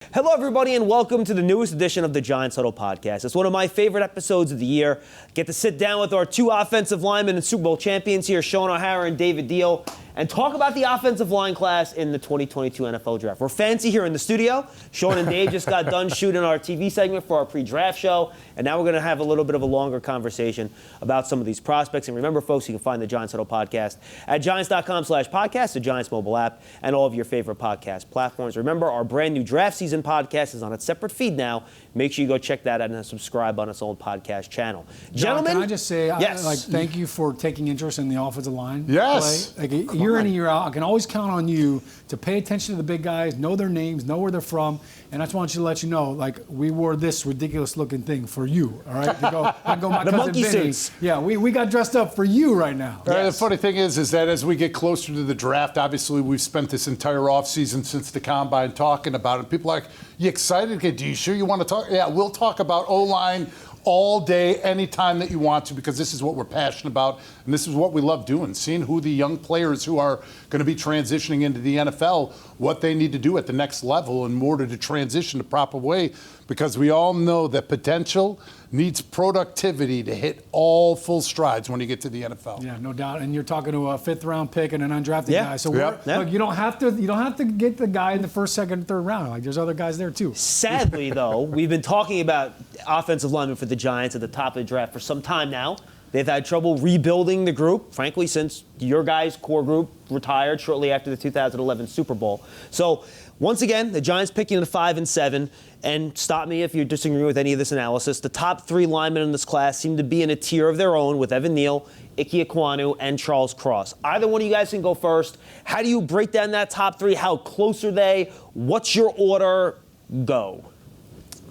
Hello, everybody, and welcome to the newest edition of the Giants Huddle podcast. It's one of my favorite episodes of the year. Get to sit down with our two offensive linemen and Super Bowl champions here, Sean O'Hara and David Diehl, and talk about the offensive line class in the 2022 NFL Draft. We're fancy here in the studio. Sean and Dave just got done shooting our TV segment for our pre-draft show, and now we're going to have a little bit of a longer conversation about some of these prospects. And remember, folks, you can find the Giants Huddle podcast at giants.com/podcast, the Giants mobile app, and all of your favorite podcast platforms. Remember, our brand new draft season podcast is on its separate feed now. Make sure you go check that out and subscribe on its own podcast channel. John, Gentlemen, can I just say, yes. thank you for taking interest in the offensive line. Yes. Play. Like year in and year out, I can always count on you to pay attention to the big guys, know their names, know where they're from, and I just want you to let you know, like, we wore this ridiculous-looking thing for you, all right? I go my the cousin monkey Vinny. suits. Yeah, we got dressed up for you right now. The funny thing is that as we get closer to the draft, obviously we've spent this entire offseason since the Combine talking about it. People are like, you excited? Okay, do you sure you want to talk? Yeah, we'll talk about O-line all day, anytime that you want to, because this is what we're passionate about, and this is what we love doing, seeing who the young players who are going to be transitioning into the NFL, what they need to do at the next level in order to transition the proper way, because we all know that potential needs productivity to hit all full strides when you get to the NFL. Yeah, no doubt. And you're talking to a fifth-round pick and an undrafted guy. So look, you don't have to get the guy in the first, second, third round. Like, there's other guys there too. Sadly, though, we've been talking about offensive linemen for the Giants at the top of the draft for some time now. They've had trouble rebuilding the group, frankly, since your guys' core group retired shortly after the 2011 Super Bowl. So, once again, the Giants picking at 5 and 7, and stop me if you disagree with any of this analysis. The top three linemen in this class seem to be in a tier of their own with Evan Neal, Ike Ekwonu, and Charles Cross. Either one of you guys can go first. How do you break down that top three? How close are they? What's your order? Go.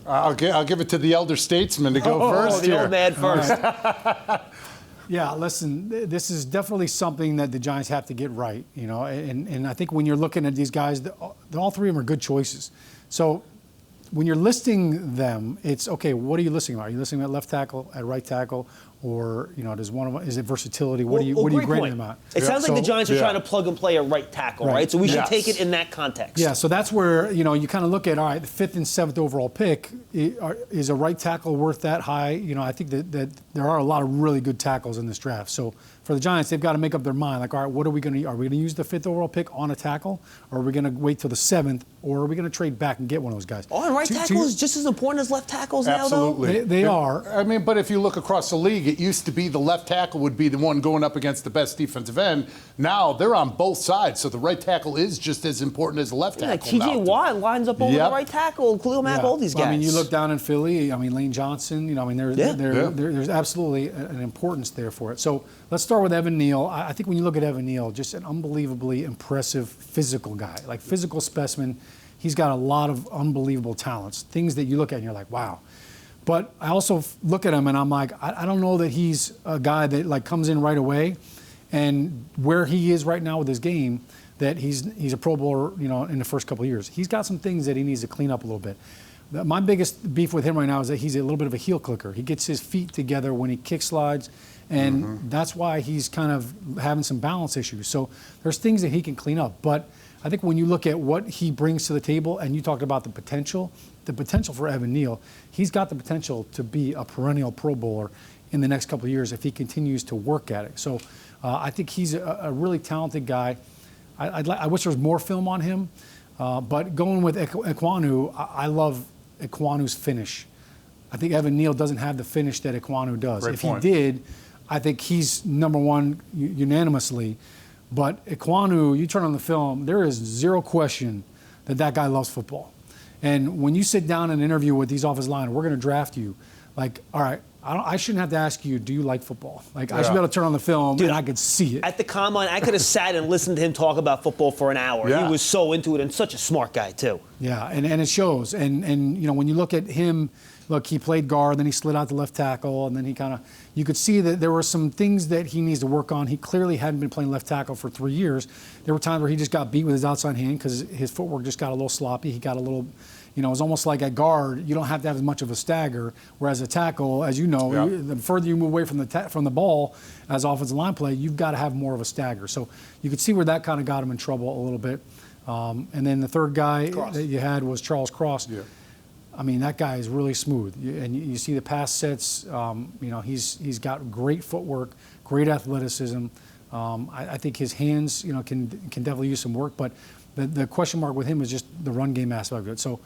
I'll give it to the elder statesman to go first. The old man first. Yeah, listen, this is definitely something that the Giants have to get right, you know, and I think when you're looking at these guys, all three of them are good choices. So when you're listing them, it's, okay, what are you listing about? Are you listing at left tackle, at right tackle, or, you know, does one of them, is it versatility? What are you grading them at? It sounds like the Giants are trying to plug and play a right tackle, right? So we should take it in that context. Yeah, so that's where, you know, you kind of look at, all right, the 5th and 7th overall pick, is a right tackle worth that high? You know, I think that there are a lot of really good tackles in this draft. So for the Giants, they've got to make up their mind, like, all right, what are we going to use the 5th overall pick on a tackle, or are we going to wait till the 7th, or are we going to trade back and get one of those guys? Oh, and right tackle is just as important as left tackles now, though? Absolutely. They are. I mean, but if you look across the league, it used to be the left tackle would be the one going up against the best defensive end. Now they're on both sides, so the right tackle is just as important as the left tackle. Like T.J. Watt lines up over the right tackle, Khalil Mack, all these guys. I mean, you look down in Philly, I mean, Lane Johnson, you know, I mean, there's absolutely an importance there for it. So let's start with Evan Neal. I think when you look at Evan Neal, just an unbelievably impressive physical guy, like physical specimen. He's got a lot of unbelievable talents, things that you look at and you're like, wow. But I also look at him and I'm like, I don't know that he's a guy that like comes in right away, and where he is right now with his game, that he's a Pro Bowler, you know, in the first couple of years. He's got some things that he needs to clean up a little bit. My biggest beef with him right now is that he's a little bit of a heel clicker. He gets his feet together when he kick slides, and that's why he's kind of having some balance issues. So there's things that he can clean up. But I think when you look at what he brings to the table, and you talked about the potential for Evan Neal, he's got the potential to be a perennial Pro Bowler in the next couple of years if he continues to work at it. So I think he's a really talented guy. I wish there was more film on him, but going with Ekwonu, I love Ekwonu's finish. I think Evan Neal doesn't have the finish that Ekwonu does. If he did, I think he's number one unanimously. But Ekwonu, you turn on the film, there is zero question that guy loves football. And when you sit down in an interview with these offensive linemen, we're going to draft you. Like, all right, I shouldn't have to ask you, do you like football? Like, I should be able to turn on the film and I could see it. At the Combine, I could have sat and listened to him talk about football for an hour. Yeah. He was so into it, and such a smart guy, too. Yeah, and it shows. And you know, when you look at him, look, he played guard, then he slid out to left tackle, and then he kind of, you could see that there were some things that he needs to work on. He clearly hadn't been playing left tackle for 3 years. There were times where he just got beat with his outside hand because his footwork just got a little sloppy. He got a little, you know, it was almost like at guard, you don't have to have as much of a stagger, whereas a tackle, as you know, the further you move away from the ball as offensive line play, you've got to have more of a stagger. So you could see where that kind of got him in trouble a little bit. And then the third guy that you had was Charles Cross. Yeah. I mean, that guy is really smooth. And you see the pass sets, he's got great footwork, great athleticism. I think his hands, can definitely use some work. But the question mark with him is just the run game aspect of it. So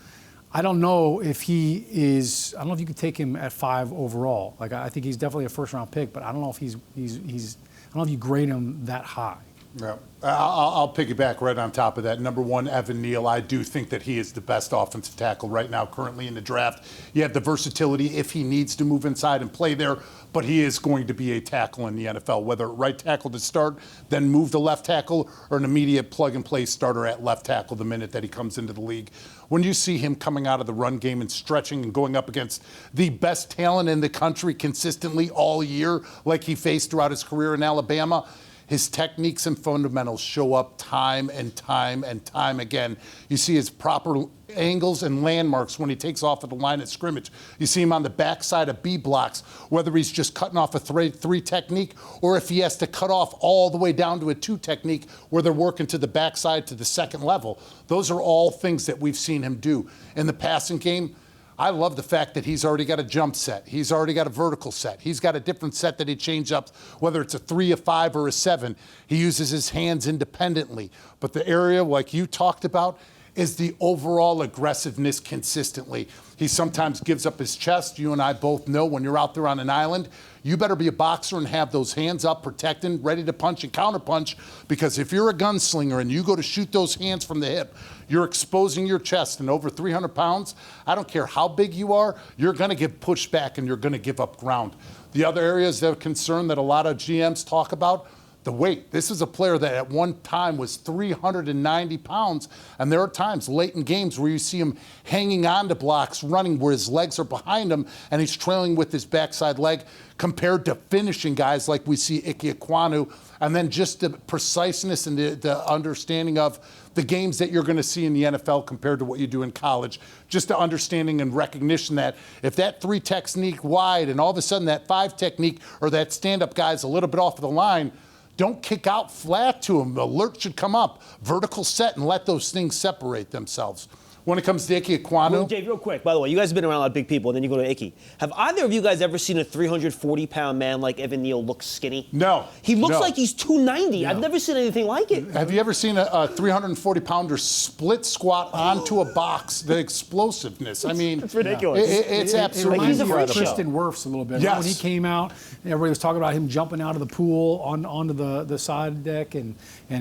I don't know if he is. I don't know if you could take him at 5 overall. Like I think he's definitely a first-round pick, but I don't know if he's. I don't know if you grade him that high. Yeah. I'll piggyback right on top of that. Number one, Evan Neal. I do think that he is the best offensive tackle right now, currently in the draft. You have the versatility if he needs to move inside and play there, but he is going to be a tackle in the NFL, whether right tackle to start, then move to left tackle, or an immediate plug-and-play starter at left tackle the minute that he comes into the league. When you see him coming out of the run game and stretching and going up against the best talent in the country consistently all year, like he faced throughout his career in Alabama, his techniques and fundamentals show up time and time and time again. You see his proper angles and landmarks when he takes off at the line of scrimmage. You see him on the backside of B blocks, whether he's just cutting off a 3 technique or if he has to cut off all the way down to a 2 technique where they're working to the backside to the second level. Those are all things that we've seen him do. In the passing game, I love the fact that he's already got a jump set. He's already got a vertical set. He's got a different set that he changes up, whether it's a 3, a 5, or a 7. He uses his hands independently. But the area, like you talked about, is the overall aggressiveness consistently. He sometimes gives up his chest. You and I both know when you're out there on an island, you better be a boxer and have those hands up, protecting, ready to punch and counterpunch, because if you're a gunslinger and you go to shoot those hands from the hip, you're exposing your chest, and over 300 pounds, I don't care how big you are, you're going to get pushed back and you're going to give up ground. The other areas of concern that a lot of GMs talk about, the weight. This is a player that at one time was 390 pounds, and there are times late in games where you see him hanging on to blocks, running where his legs are behind him, and he's trailing with his backside leg, compared to finishing guys like we see Ike Ekwonu, and then just the preciseness and the understanding of the games that you're going to see in the NFL compared to what you do in college. Just the understanding and recognition that if that 3 technique wide and all of a sudden that 5 technique or that stand-up guy is a little bit off of the line, don't kick out flat to him. Alert should come up. Vertical set and let those things separate themselves. When it comes to Ike Ekwonu. Well, Dave, real quick, by the way, you guys have been around a lot of big people, and then you go to Ike. Have either of you guys ever seen a 340-pound man like Evan Neal look skinny? No. He looks like he's 290. No. I've never seen anything like it. Have you ever seen a 340-pounder split squat onto a box? The explosiveness. I mean, it's ridiculous. It's absolutely reminds incredible. me of Tristan Wirfs a little bit. Yes. When he came out, everybody was talking about him jumping out of the pool onto the side deck and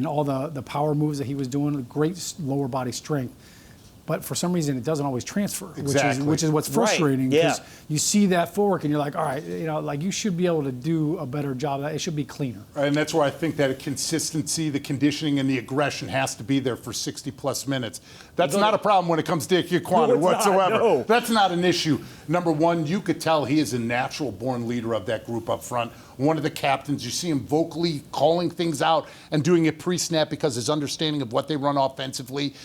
all the power moves that he was doing, great lower body strength. But for some reason, it doesn't always transfer, exactly. which is what's frustrating. Right. Because you see that footwork and you're like, all right, like you should be able to do a better job. It should be cleaner. And that's where I think that consistency, the conditioning, and the aggression has to be there for 60-plus minutes. That's not a problem when it comes to Ike Ekwonu whatsoever. No. That's not an issue. Number one, you could tell he is a natural-born leader of that group up front. One of the captains, you see him vocally calling things out and doing it pre-snap because his understanding of what they run offensively.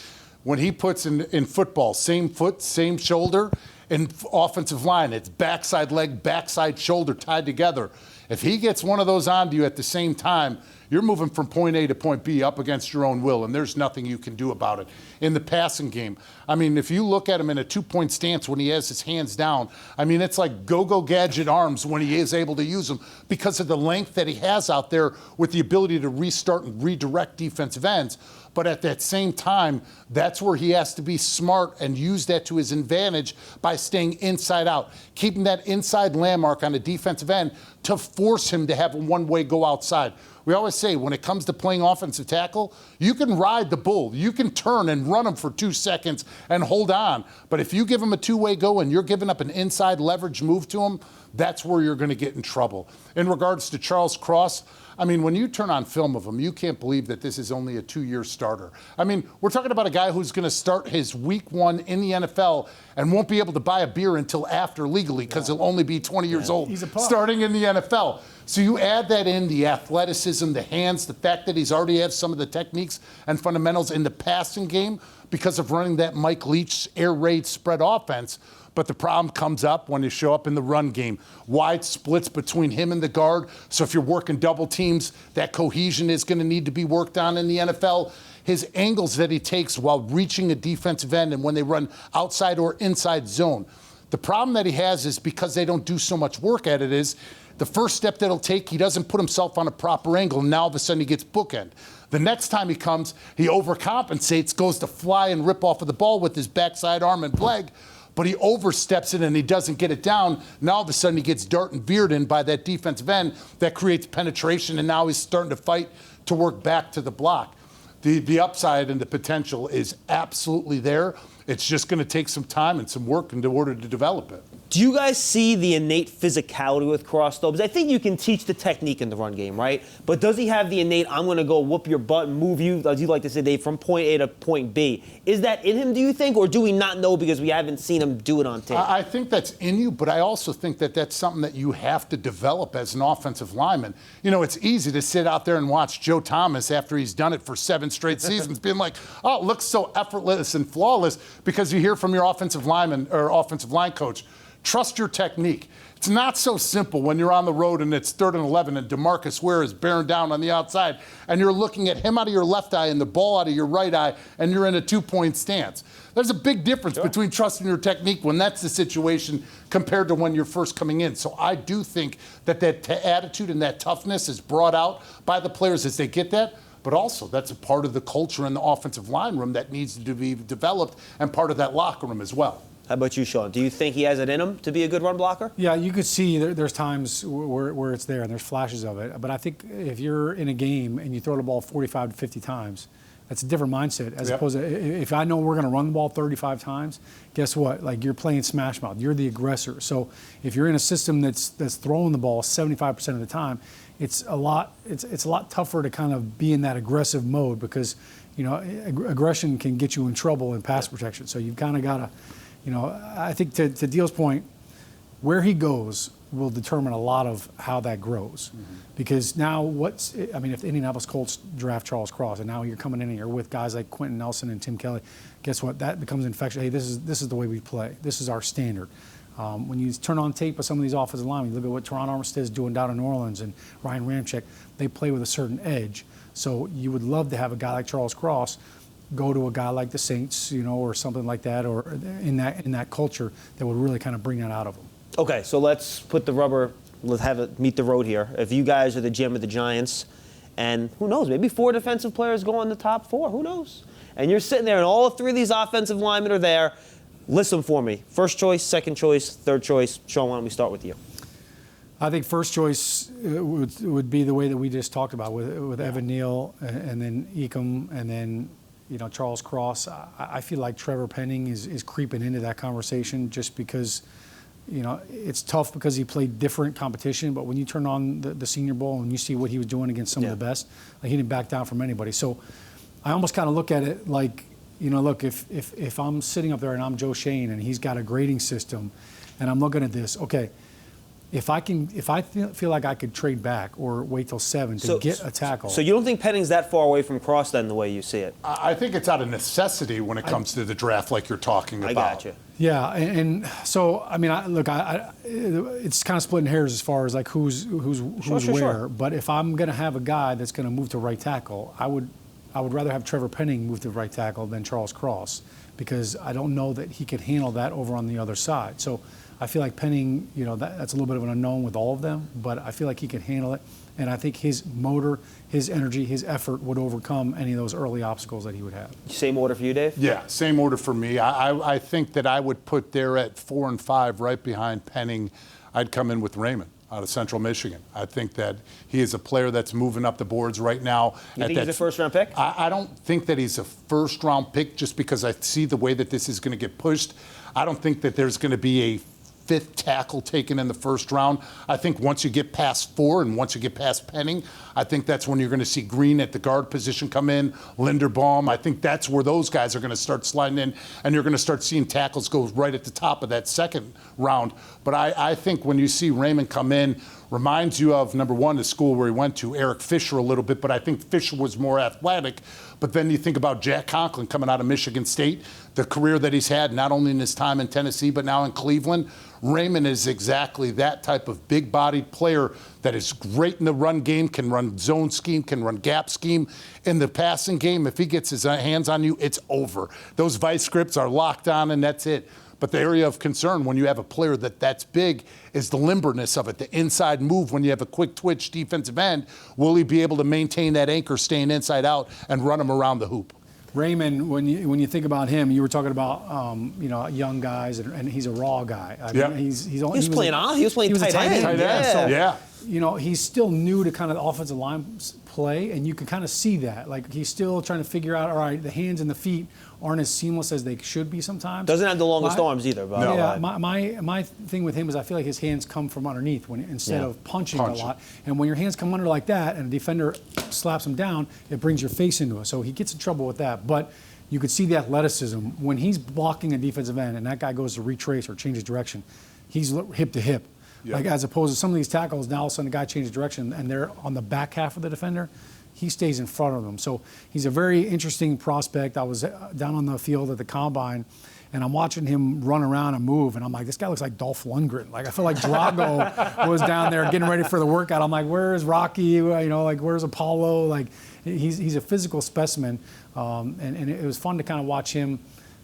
When he puts in football, same foot, same shoulder, in offensive line, it's backside leg, backside shoulder tied together. If he gets one of those onto you at the same time, you're moving from point A to point B up against your own will, and there's nothing you can do about it. In the passing game, I mean, if you look at him in a 2-point stance when he has his hands down, I mean, it's like go-go gadget arms when he is able to use them because of the length that he has out there with the ability to restart and redirect defensive ends. But at that same time, that's where he has to be smart and use that to his advantage by staying inside out, keeping that inside landmark on the defensive end to force him to have a one-way go outside. We always say when it comes to playing offensive tackle, you can ride the bull. You can turn and run him for 2 seconds and hold on. But if you give him a 2-way go and you're giving up an inside leverage move to him, that's where you're going to get in trouble. In regards to Charles Cross, I mean, when you turn on film of him, you can't believe that this is only a 2-year starter. I mean, we're talking about a guy who's going to start his week 1 in the NFL and won't be able to buy a beer until after legally because he'll only be 20 years old starting in the NFL. So you add that in, the athleticism, the hands, the fact that he's already had some of the techniques and fundamentals in the passing game because of running that Mike Leach air raid spread offense. But the problem comes up when you show up in the run game. Wide splits between him and the guard. So if you're working double teams, that cohesion is going to need to be worked on in the NFL. His angles that he takes while reaching a defensive end and when they run outside or inside zone. The problem that he has is because they don't do so much work at it is the first step that he'll take, he doesn't put himself on a proper angle, and now all of a sudden he gets bookend. The next time he comes, he overcompensates, goes to fly and rip off of the ball with his backside arm and leg, but he oversteps it and he doesn't get it down. Now all of a sudden he gets dart and veered in by that defensive end. That creates penetration, and now he's starting to fight to work back to the block. The upside and the potential is absolutely there. It's just going to take some time and some work in order to develop it. Do you guys see the innate physicality with Cross, though? Because I think you can teach the technique in the run game, right? But does he have the innate, I'm going to go whoop your butt and move you, as you like to say, Dave, from point A to point B? Is that in him, do you think, or do we not know because we haven't seen him do it on tape? I think that's in you, but I also think that that's something that you have to develop as an offensive lineman. You know, it's easy to sit out there and watch Joe Thomas after he's done it for 7 straight seasons being like, oh, it looks so effortless and flawless, because you hear from your offensive lineman or offensive line coach, trust your technique. It's not so simple when you're on the road and it's 3rd and 11 and DeMarcus Ware is bearing down on the outside and you're looking at him out of your left eye and the ball out of your right eye and you're in a 2-point stance. There's a big difference between trusting your technique when that's the situation compared to when you're first coming in. So I do think that attitude and that toughness is brought out by the players as they get that. But also, that's a part of the culture in the offensive line room that needs to be developed and part of that locker room as well. How about you, Sean? Do you think he has it in him to be a good run blocker? Yeah, you could see there's times where it's there and there's flashes of it. But I think if you're in a game and you throw the ball 45 to 50 times, that's a different mindset as opposed to if I know we're going to run the ball 35 times, guess what? Like, you're playing smash mouth. You're the aggressor. So if you're in a system that's throwing the ball 75% of the time, it's a lot tougher to kind of be in that aggressive mode because, you know, aggression can get you in trouble in pass protection. So you've kind of got to, you know, I think to Diehl's point, where he goes will determine a lot of how that grows. Mm-hmm. Because now if the Indianapolis Colts draft Charles Cross and now you're coming in and you're with guys like Quentin Nelson and Tim Kelly, guess what? That becomes infectious. Hey, this is the way we play. This is our standard. When you turn on tape with some of these offensive linemen, you look at what Teron Armstead is doing down in New Orleans and Ryan Ramczyk, they play with a certain edge. So you would love to have a guy like Charles Cross go to a guy like the Saints, you know, or something like that, or in that culture that would really kind of bring that out of them. Okay, so let's have it meet the road here. If you guys are the GM of the Giants, and who knows, maybe 4 defensive players go in the top 4, who knows? And you're sitting there and all 3 of these offensive linemen are there. List them for me. First choice, second choice, third choice. Sean, why don't we start with you? I think first choice would be the way that we just talked about with Evan Neal and then Ecom and then, you know, Charles Cross. I feel like Trevor Penning is creeping into that conversation just because, you know, it's tough because he played different competition, but when you turn on the Senior Bowl and you see what he was doing against some of the best, like, he didn't back down from anybody. So I almost kind of look at it like, you know, look, if I'm sitting up there and I'm Joe Shane and he's got a grading system and I'm looking at this, okay, if I feel like I could trade back or wait till 7 to get a tackle. So you don't think Penning's that far away from Cross then, the way you see it? I think it's out of necessity when it comes to the draft, like you're talking about. I got you. Yeah, and so I mean, it's kind of splitting hairs as far as like who's where. Sure. But if I'm going to have a guy that's going to move to right tackle, I would rather have Trevor Penning move to right tackle than Charles Cross because I don't know that he could handle that over on the other side. So I feel like Penning, you know, that's a little bit of an unknown with all of them, but I feel like he can handle it. And I think his motor, his energy, his effort would overcome any of those early obstacles that he would have. Same order for you, Dave? Yeah, same order for me. I think that I would put there at 4 and 5 right behind Penning. I'd come in with Raymond out of Central Michigan. I think that he is a player that's moving up the boards right now. You think he's a first-round pick? I don't think that he's a first-round pick just because I see the way that this is going to get pushed. I don't think that there's going to be a 5th tackle taken in the first round. I think once you get past 4 and once you get past Penning, I think that's when you're going to see Green at the guard position come in, Linderbaum. I think that's where those guys are going to start sliding in, and you're going to start seeing tackles go right at the top of that second round. But I think when you see Raymond come in, reminds you of, number one, the school where he went to, Eric Fisher a little bit, but I think Fisher was more athletic. But then you think about Jack Conklin coming out of Michigan State, the career that he's had, not only in his time in Tennessee, but now in Cleveland. Raymond is exactly that type of big-bodied player that is great in the run game, can run zone scheme, can run gap scheme. In the passing game, if he gets his hands on you, it's over. Those vice grips are locked on, and that's it. But the area of concern when you have a player that's big is the limberness of it, the inside move when you have a quick twitch defensive end. Will he be able to maintain that anchor staying inside out and run him around the hoop? Raymond, when you think about him, you were talking about young guys, and he's a raw guy. I mean, he was playing tight end. So, he's still new to kind of the offensive line play, and you can kind of see that. Like, he's still trying to figure out, all right, the hands and the feet aren't as seamless as they should be sometimes. Doesn't have the longest arms either. But yeah, my thing with him is I feel like his hands come from underneath instead of punching a lot. And when your hands come under like that and a defender slaps him down, it brings your face into it. So he gets in trouble with that. But you could see the athleticism. When he's blocking a defensive end and that guy goes to retrace or changes direction, he's hip to hip. Yep. Like, as opposed to some of these tackles, now all of a sudden the guy changes direction and they're on the back half of the defender. He stays in front of them. So he's a very interesting prospect. I was down on the field at the Combine, and I'm watching him run around and move, and I'm like, this guy looks like Dolph Lundgren. Like, I feel like Drago was down there getting ready for the workout. I'm like, where's Rocky? Where's Apollo? Like, he's a physical specimen, and it was fun to kind of watch him.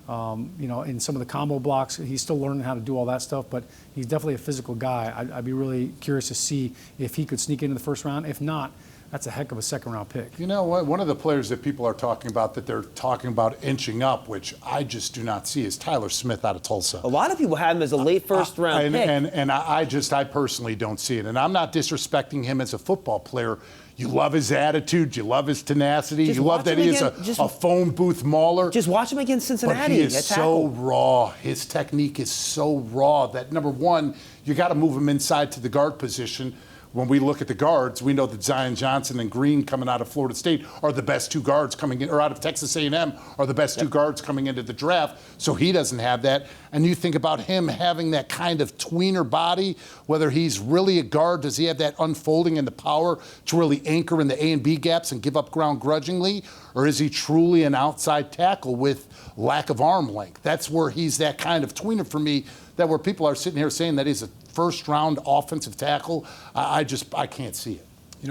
In some of the combo blocks. He's still learning how to do all that stuff, but he's definitely a physical guy. I'd be really curious to see if he could sneak into the first round. If not, that's a heck of a second-round pick. You know what? One of the players that people are talking about that they're talking about inching up, which I just do not see, is Tyler Smith out of Tulsa. A lot of people have him as a late first-round pick. And I personally don't see it. And I'm not disrespecting him as a football player. You love his attitude. You love his tenacity. You love that he is a phone booth mauler. Just watch him against Cincinnati. But he is so raw. His technique is so raw that, number one, you got to move him inside to the guard position. When we look at the guards, we know that Zion Johnson and Green coming out of Florida State are the best two guards coming in, or out of Texas A&M are the best two guards coming into the draft. So he doesn't have that. And you think about him having that kind of tweener body, whether he's really a guard, does he have that unfolding and the power to really anchor in the A and B gaps and give up ground grudgingly? Or is he truly an outside tackle with lack of arm length? That's where he's that kind of tweener for me, that where people are sitting here saying that he's a first-round offensive tackle, I can't see it.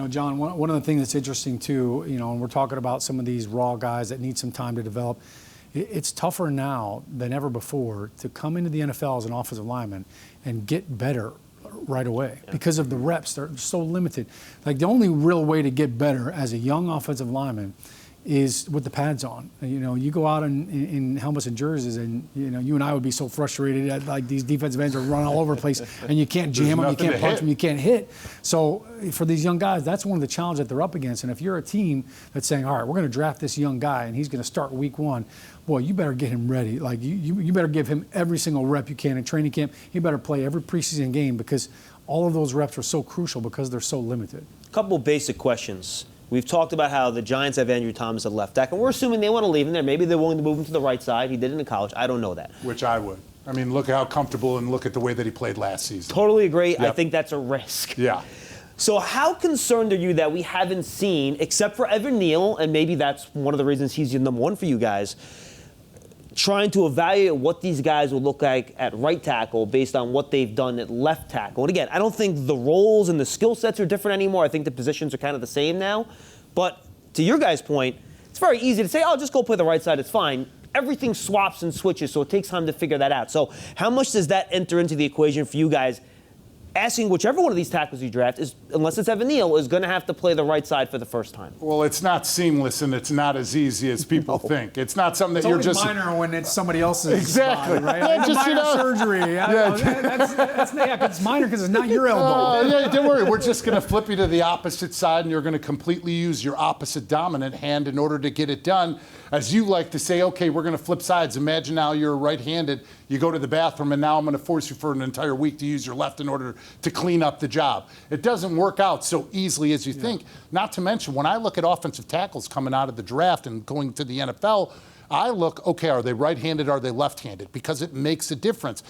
John, one of the things that's interesting too, and we're talking about some of these raw guys that need some time to develop. It's tougher now than ever before to come into the NFL as an offensive lineman and get better right away because of the reps. They're so limited. Like, the only real way to get better as a young offensive lineman is with the pads on. You go out in helmets and jerseys, and you and I would be so frustrated at, like, these defensive ends are running all over the place, and you can't jam them, you can't punch them, you can't hit. So for these young guys, that's one of the challenges that they're up against. And if you're a team that's saying, all right, we're going to draft this young guy, and he's going to start week one, boy, you better get him ready. Like, you better give him every single rep you can in training camp. He better play every preseason game, because all of those reps are so crucial because they're so limited. A couple basic questions. We've talked about how the Giants have Andrew Thomas at left tackle, and we're assuming they want to leave him there. Maybe they're willing to move him to the right side. He did it in college. I don't know that. Which I would. I mean, look how comfortable, and look at the way that he played last season. Totally agree. Yep. I think that's a risk. Yeah. So how concerned are you that we haven't seen, except for Evan Neal, and maybe that's one of the reasons he's your number one for you guys, trying to evaluate what these guys will look like at right tackle based on what they've done at left tackle? And again, I don't think the roles and the skill sets are different anymore. I think the positions are kind of the same now. But to your guys' point, it's very easy to say, oh, just go play the right side, it's fine. Everything swaps and switches, so it takes time to figure that out. So how much does that enter into the equation for you guys? Asking whichever one of these tackles you draft, is, unless it's Evan Neal, is going to have to play the right side for the first time. Well, it's not seamless, and it's not as easy as people think. It's not something that you're just... It's minor when it's somebody else's body, right? Yeah, like just, minor surgery. It's minor because it's not your elbow. Yeah, don't worry. We're just going to flip you to the opposite side, and you're going to completely use your opposite dominant hand in order to get it done. As you like to say, okay, we're going to flip sides. Imagine now you're right-handed. You go to the bathroom, and now I'm going to force you for an entire week to use your left in order to clean up the job. It doesn't work out so easily as you think. Not to mention, when I look at offensive tackles coming out of the draft and going to the NFL, I look, okay, are they right-handed, are they left-handed? Because it makes a difference.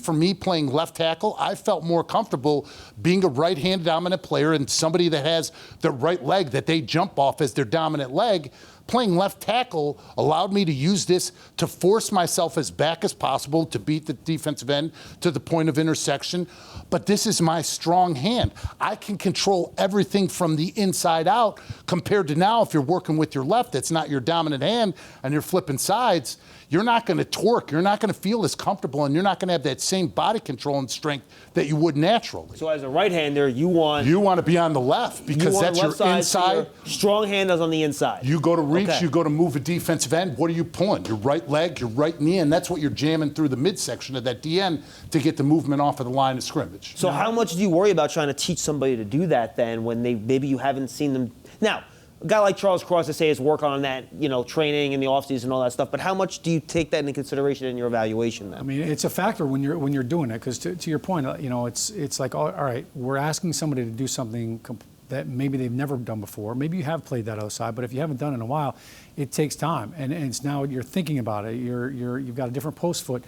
For me playing left tackle, I felt more comfortable being a right-handed dominant player and somebody that has the right leg that they jump off as their dominant leg, playing left tackle allowed me to use this to force myself as back as possible to beat the defensive end to the point of intersection. But this is my strong hand. I can control everything from the inside out, compared to now if you're working with your left, that's not your dominant hand, and you're flipping sides, you're not going to torque, you're not going to feel as comfortable, and you're not going to have that same body control and strength that you would naturally. So as a right-hander, you want to be on the left, because that's your inside. So your strong hand is on the inside. You go to reach, you go to move a defensive end. What are you pulling? Your right leg, your right knee, and that's what you're jamming through the midsection of that DN to get the movement off of the line of scrimmage. So how much do you worry about trying to teach somebody to do that then when maybe you haven't seen them? Now, a guy like Charles Cross, to say, is work on that, training in the offseason and all that stuff. But how much do you take that into consideration in your evaluation then? I mean, it's a factor when you're doing it, because to your point, it's like, all right, we're asking somebody to do something that maybe they've never done before. Maybe you have played that other side, but if you haven't done it in a while, it takes time, and it's now you're thinking about it. You've got a different post foot.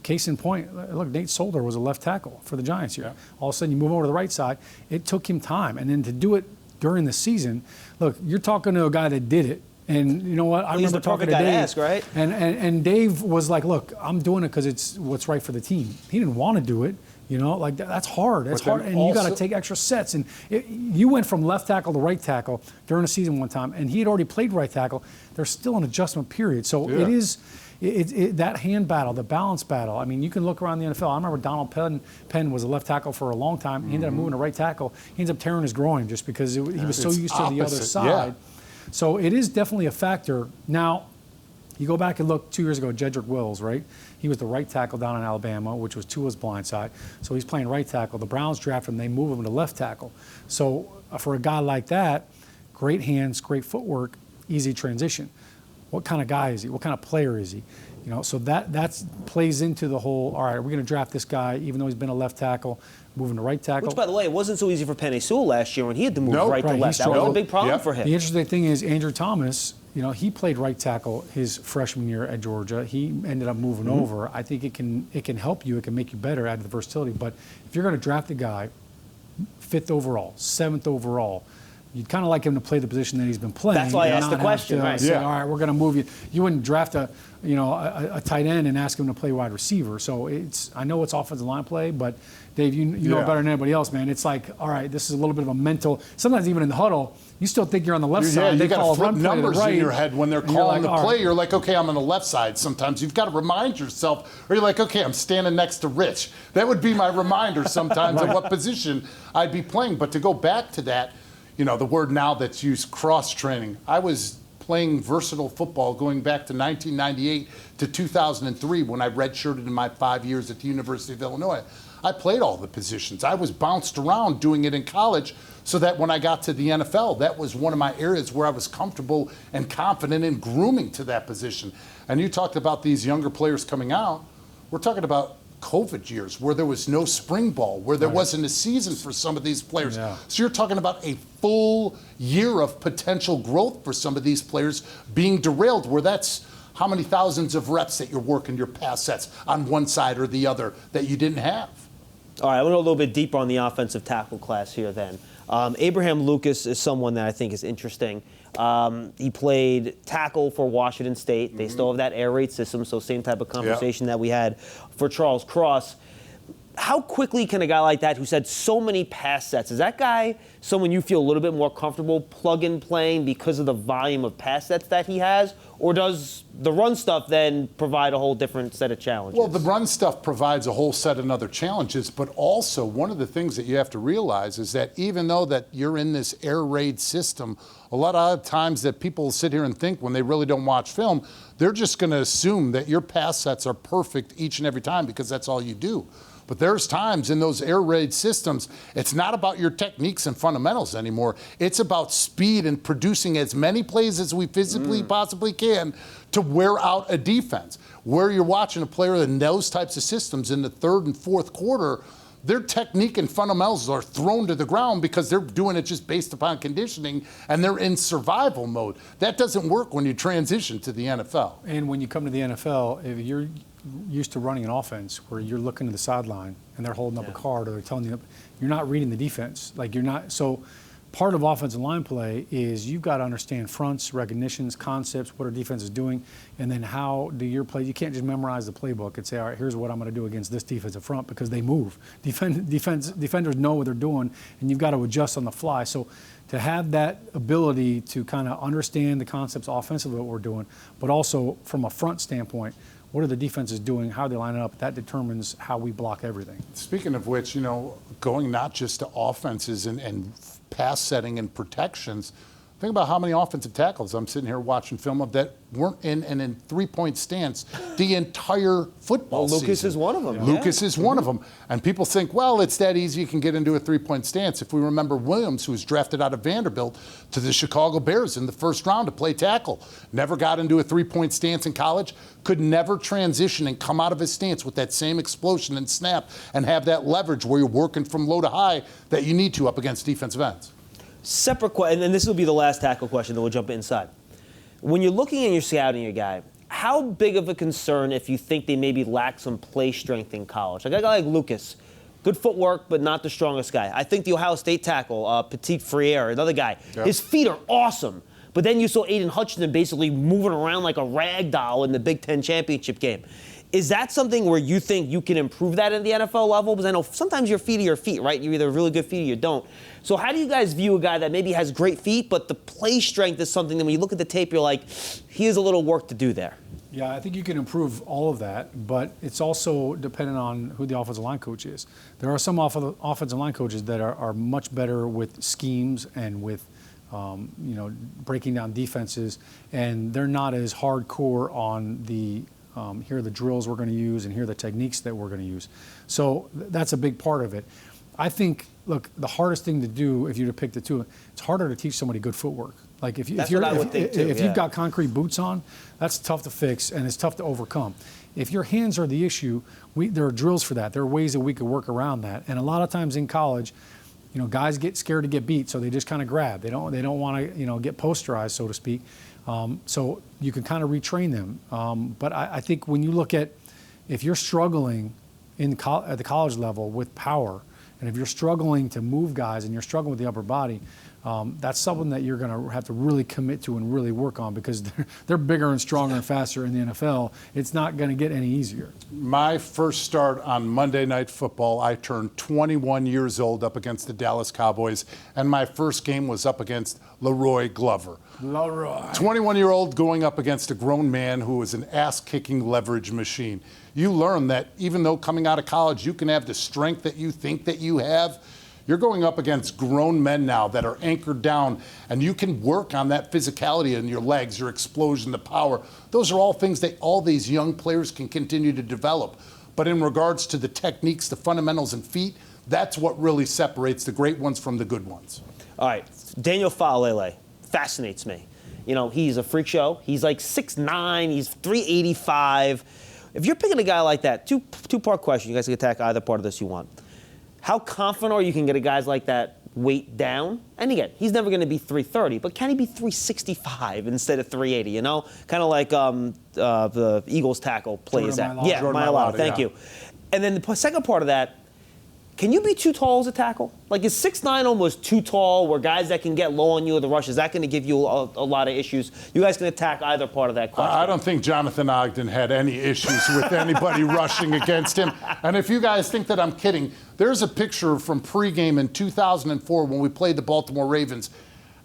Case in point, look, Nate Solder was a left tackle for the Giants here. Yeah. All of a sudden, you move over to the right side. It took him time, and then to do it during the season, look, you're talking to a guy that did it. And you know what? I remember talking to Dave. Ask, right? And Dave was like, look, I'm doing it because it's what's right for the team. He didn't want to do it. That's hard. That's hard. And you got to take extra sets. And you went from left tackle to right tackle during the season one time, and he had already played right tackle. There's still an adjustment period. So it is that hand battle, the balance battle. I mean, you can look around the NFL. I remember Donald Penn was a left tackle for a long time. He ended up moving to right tackle. He ends up tearing his groin just because he was so used to the other side. Yeah. So it is definitely a factor. Now, you go back and look 2 years ago, Jedrick Wills, right? He was the right tackle down in Alabama, which was Tua's blind side. So he's playing right tackle. The Browns draft him. They move him to left tackle. So for a guy like that, great hands, great footwork, easy transition. What kind of guy is he? What kind of player is he? So that plays into the whole, all right, we're going to draft this guy, even though he's been a left tackle, moving to right tackle. Which, by the way, it wasn't so easy for Penei Sewell last year when he had to move right to left. That was a big problem for him. The interesting thing is Andrew Thomas, he played right tackle his freshman year at Georgia. He ended up moving over. I think it can help you. It can make you better, add to the versatility. But if you're going to draft a guy, 5th overall, 7th overall, you'd kind of like him to play the position that he's been playing. That's why I asked the question. Right. Say, all right, we're going to move you. You wouldn't draft a tight end and ask him to play wide receiver. So I know it's offensive line play, but Dave, you know better than anybody else, man. It's like, all right, this is a little bit of a mental. Sometimes even in the huddle, you still think you're on the left side. You got to flip run numbers right, in your head when they're calling the play. You're like, okay, I'm on the left side. Sometimes you've got to remind yourself, or you're like, okay, I'm standing next to Rich. That would be my reminder sometimes of what position I'd be playing. But to go back to that, the word now that's used, cross-training. I was playing versatile football going back to 1998 to 2003 when I redshirted in my 5 years at the University of Illinois. I played all the positions. I was bounced around doing it in college so that when I got to the NFL, that was one of my areas where I was comfortable and confident in grooming to that position. And you talked about these younger players coming out. We're talking about COVID years where there was no spring ball, where there wasn't a season for some of these players. Yeah. So you're talking about a full year of potential growth for some of these players being derailed, where that's how many thousands of reps that you're working your pass sets on one side or the other that you didn't have. All right, I want to go a little bit deeper on the offensive tackle class here then. Abraham Lucas is someone that I think is interesting. He played tackle for Washington State. They still have that air raid system, so same type of conversation that we had for Charles Cross. How quickly can a guy like that, who's had so many pass sets, is that guy someone you feel a little bit more comfortable plug-in playing because of the volume of pass sets that he has? Or does the run stuff then provide a whole different set of challenges? Well, the run stuff provides a whole set of other challenges, but also one of the things that you have to realize is that even though that you're in this air raid system, a lot of times that people sit here and think when they really don't watch film, they're just going to assume that your pass sets are perfect each and every time because that's all you do. But there's times in those air raid systems, it's not about your techniques and fundamentals anymore. It's about speed and producing as many plays as we physically possibly can to wear out a defense. Where you're watching a player in those types of systems in the third and fourth quarter, their technique and fundamentals are thrown to the ground because they're doing it just based upon conditioning and they're in survival mode. That doesn't work when you transition to the NFL. And when you come to the NFL, if you're used to running an offense where you're looking to the sideline and they're holding up a card or they're telling you, you're not reading the defense. Like you're not, so part of offensive line play is you've got to understand fronts, recognitions, concepts, what our defense is doing, and then how do your play. You can't just memorize the playbook and say, all right, here's what I'm going to do against this defensive front, because they move. Defenders know what they're doing, and you've got to adjust on the fly. So to have that ability to kind of understand the concepts offensively, what we're doing, but also from a front standpoint, what are the defenses doing, how are they lining up, that determines how we block everything. Speaking of which, going not just to offenses and pass setting and protections, think about how many offensive tackles I'm sitting here watching film of that weren't in three-point stance the entire football season. Lucas is one of them. Lucas is one of them. And people think, well, it's that easy, you can get into a three-point stance. If we remember Williams, who was drafted out of Vanderbilt to the Chicago Bears in the first round to play tackle, never got into a three-point stance in college, could never transition and come out of his stance with that same explosion and snap and have that leverage where you're working from low to high that you need to up against defensive ends. Separate question, and this will be the last tackle question, then we'll jump inside. When you're looking and you're scouting your guy, how big of a concern if you think they maybe lack some play strength in college? Like a guy like Lucas, good footwork, but not the strongest guy. I think the Ohio State tackle, Petit Frere, another guy, his feet are awesome. But then you saw Aiden Hutchinson basically moving around like a rag doll in the Big Ten championship game. Is that something where you think you can improve that at the NFL level? Because I know sometimes your feet are your feet, right? You're either really good feet or you don't. So how do you guys view a guy that maybe has great feet, but the play strength is something that when you look at the tape, you're like, he has a little work to do there? Yeah, I think you can improve all of that, but it's also dependent on who the offensive line coach is. There are some offensive line coaches that are much better with schemes and with breaking down defenses, and they're not as hardcore on the here are the drills we're going to use and here are the techniques that we're going to use. So that's a big part of it. I think, look, the hardest thing to do if you were to pick the two, it's harder to teach somebody good footwork. Like if you've got concrete boots on, that's tough to fix and it's tough to overcome. If your hands are the issue, there are drills for that. There are ways that we could work around that. And a lot of times in college, guys get scared to get beat, so they just kind of grab. They don't want to get posterized, so to speak. So you can kind of retrain them. But I think when you look at, if you're struggling at the college level with power, and if you're struggling to move guys and you're struggling with the upper body, that's something that you're going to have to really commit to and really work on, because they're bigger and stronger and faster in the NFL. It's not going to get any easier. My first start on Monday Night Football, I turned 21 years old up against the Dallas Cowboys, and my first game was up against Leroy Glover. 21-year-old going up against a grown man who is an ass-kicking leverage machine. You learn that even though coming out of college you can have the strength that you think that you have, you're going up against grown men now that are anchored down, and you can work on that physicality in your legs, your explosion, the power. Those are all things that all these young players can continue to develop. But in regards to the techniques, the fundamentals and feet, that's what really separates the great ones from the good ones. All right, Daniel Faalele fascinates me. He's a freak show. He's like 6'9", he's 385. If you're picking a guy like that, two-part question. You guys can attack either part of this you want. How confident are you can get a guy like that weight down? And again, he's never going to be 330, but can he be 365 instead of 380? Kind of like the Eagles tackle plays that. Yeah, Mailata. Thank you. And then the second part of that, can you be too tall as a tackle? Like, is 6'9" almost too tall, where guys that can get low on you with the rush, is that going to give you a lot of issues? You guys can attack either part of that question. I don't think Jonathan Ogden had any issues with anybody rushing against him. And if you guys think that I'm kidding, there's a picture from pregame in 2004 when we played the Baltimore Ravens.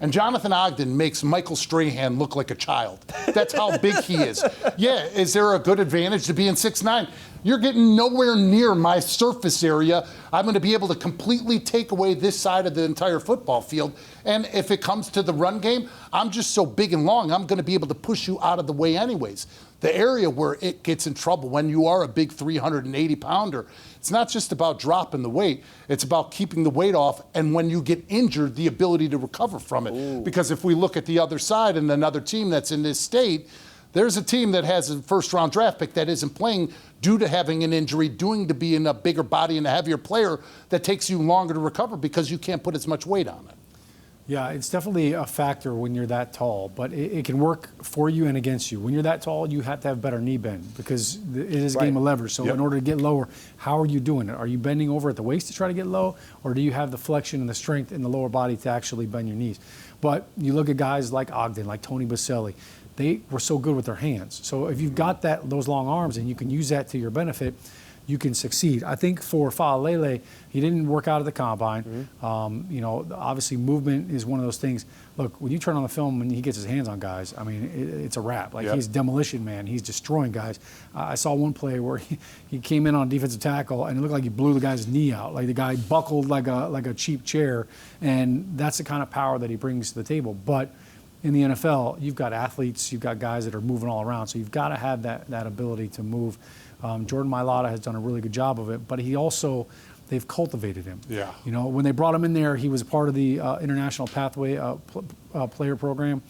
And Jonathan Ogden makes Michael Strahan look like a child. That's how big he is. Yeah, is there a good advantage to being 6'9"? You're getting nowhere near my surface area. I'm going to be able to completely take away this side of the entire football field. And if it comes to the run game, I'm just so big and long, I'm going to be able to push you out of the way anyways. The area where it gets in trouble when you are a big 380-pounder, it's not just about dropping the weight. It's about keeping the weight off, and when you get injured, the ability to recover from it. Ooh. Because if we look at the other side and another team that's in this state, there's a team that has a first-round draft pick that isn't playing due to having an injury, due to being a bigger body and a heavier player that takes you longer to recover because you can't put as much weight on it. Yeah, it's definitely a factor when you're that tall, but it can work for you and against you. When you're that tall, you have to have better knee bend because it is a game of leverage. So in order to get lower, how are you doing it? Are you bending over at the waist to try to get low, or do you have the flexion and the strength in the lower body to actually bend your knees? But you look at guys like Ogden, like Tony Baselli, they were so good with their hands. So if you've got those long arms and you can use that to your benefit, you can succeed. I think for Fa'alele, he didn't work out at the combine. Obviously movement is one of those things. Look, when you turn on the film and he gets his hands on guys, I mean, it's a wrap. Like he's demolition man. He's destroying guys. I saw one play where he came in on defensive tackle and it looked like he blew the guy's knee out. Like the guy buckled like a cheap chair, and that's the kind of power that he brings to the table. But in the NFL, you've got athletes, you've got guys that are moving all around, so you've got to have that ability to move. Jordan Mailata has done a really good job of it, but they've cultivated him. Yeah. When they brought him in there, he was a part of the International Pathway player program.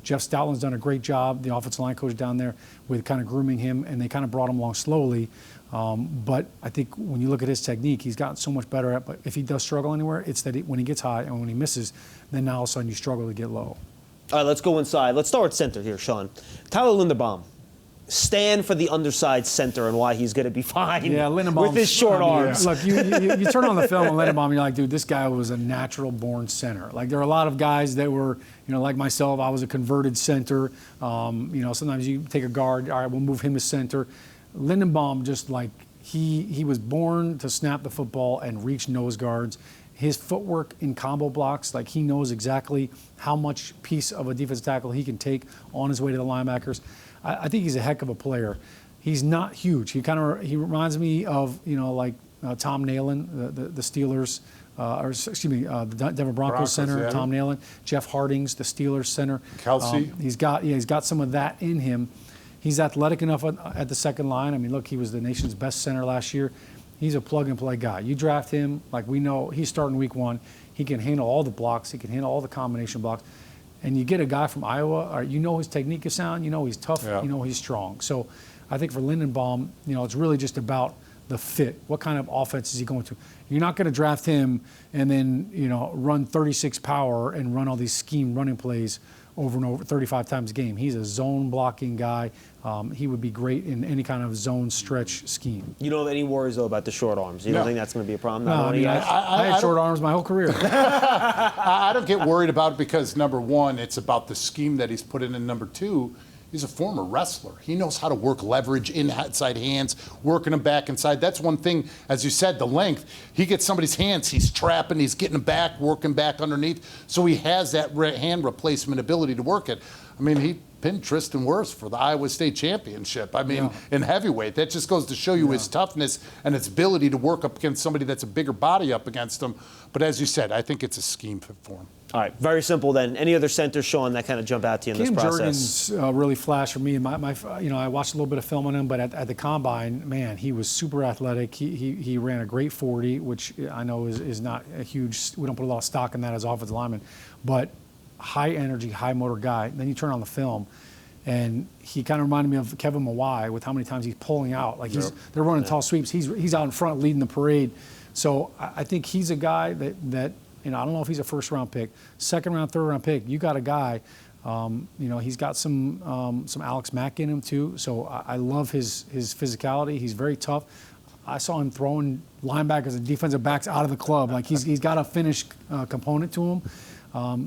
Jeff Stoutland's done a great job, the offensive line coach down there, with kind of grooming him, and they kind of brought him along slowly. But I think when you look at his technique, he's gotten so much better at. But if he does struggle anywhere, it's that when he gets high and when he misses, then now all of a sudden you struggle to get low. All right, let's go inside. Let's start with center here, Sean. Tyler Linderbaum. Stand for the underside center and why he's going to be fine with his short arms. Look, you turn on the film on Linderbaum and you're like, dude, this guy was a natural-born center. Like, there are a lot of guys that were, like myself, I was a converted center. Sometimes you take a guard, all right, we'll move him to center. Linderbaum, just like, he was born to snap the football and reach nose guards. His footwork in combo blocks, like he knows exactly how much piece of a defensive tackle he can take on his way to the linebackers. I think he's a heck of a player. He's not huge. He reminds me of Tom Nalen, the Steelers, the Denver Broncos center. Yeah. Tom Nalen, Jeff Hardings, the Steelers center. Kelsey. He's got some of that in him. He's athletic enough at the second line. I mean, look, he was the nation's best center last year. He's a plug-and-play guy. You draft him, like we know, he's starting week 1. He can handle all the blocks. He can handle all the combination blocks. And you get a guy from Iowa, his technique is sound, he's tough, he's strong. So I think for Linderbaum, it's really just about the fit. What kind of offense is he going to? You're not going to draft him and then, run 36 power and run all these scheme running plays over and over 35 times a game. He's a zone blocking guy. He would be great in any kind of zone stretch scheme. You don't have any worries, though, about the short arms? You don't think that's going to be a problem? No, I had short arms my whole career. I don't get worried about it because, number one, it's about the scheme that he's put in, and number two, he's a former wrestler. He knows how to work leverage inside hands, working them back inside. That's one thing, as you said, the length. He gets somebody's hands, he's trapping, he's getting them back, working back underneath. So he has that hand replacement ability to work it. I mean, he pinned Tristan Wirfs for the Iowa State Championship. I mean, in heavyweight. That just goes to show you his toughness and his ability to work up against somebody that's a bigger body up against him. But as you said, I think it's a scheme fit for him. All right, very simple then. Any other centers, Sean, that kind of jump out to you in this process? Cam Jurgens really flashed for me. I watched a little bit of film on him, but at the combine, man, he was super athletic. He ran a great 40, which I know is not a huge. We don't put a lot of stock in that as offensive lineman, but high energy, high motor guy. Then you turn on the film, and he kind of reminded me of Kevin Mawai with how many times he's pulling out. Like they're running tall sweeps. He's out in front leading the parade. So I think he's a guy that. I don't know if he's a first-round pick, second-round, third-round pick. You got a guy, he's got some Alex Mack in him too. So I love his physicality. He's very tough. I saw him throwing linebackers and defensive backs out of the club. Like he's got a finish component to him.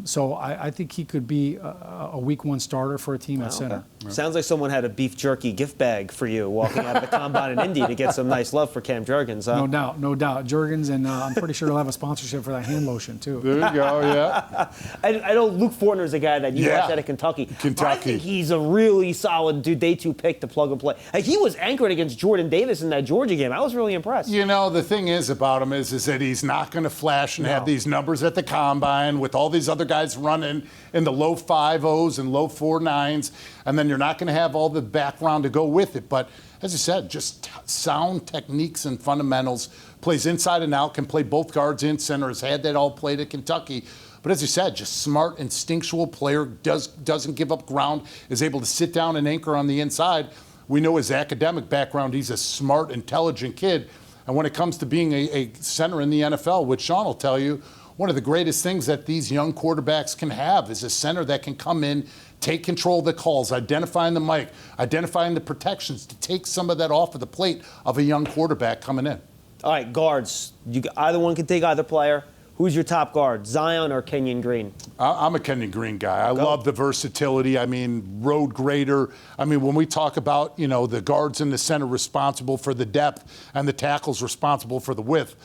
So I think he could be a week 1 starter for a team at center. Okay. Sounds like someone had a beef jerky gift bag for you walking out of the combine in Indy to get some nice love for Cam Jurgens. Huh? No doubt. Jurgens, and I'm pretty sure he'll have a sponsorship for that hand lotion too. There you go, yeah. I know Luke Fortner's a guy that you watched out of Kentucky. I think he's a really solid day 2 pick to plug and play. Like, he was anchored against Jordan Davis in that Georgia game. I was really impressed. The thing is about him is that he's not going to flash and have these numbers at the combine with all these other guys running in the low 5.0s and low 4.9s, and then you're not going to have all the background to go with it. But as you said, just sound techniques and fundamentals, plays inside and out, can play both guards in center, has had that all played at Kentucky. But as you said, just smart, instinctual player, doesn't give up ground, is able to sit down and anchor on the inside. We know his academic background, he's a smart, intelligent kid. And when it comes to being a center in the NFL, which Sean will tell you, one of the greatest things that these young quarterbacks can have is a center that can come in, take control of the calls, identifying the mic, identifying the protections to take some of that off of the plate of a young quarterback coming in. All right, guards. Either one can take either player. Who's your top guard, Zion or Kenyon Green? I'm a Kenyon Green guy. I love the versatility. I mean, road grader. I mean, when we talk about, the guards in the center responsible for the depth and the tackles responsible for the width,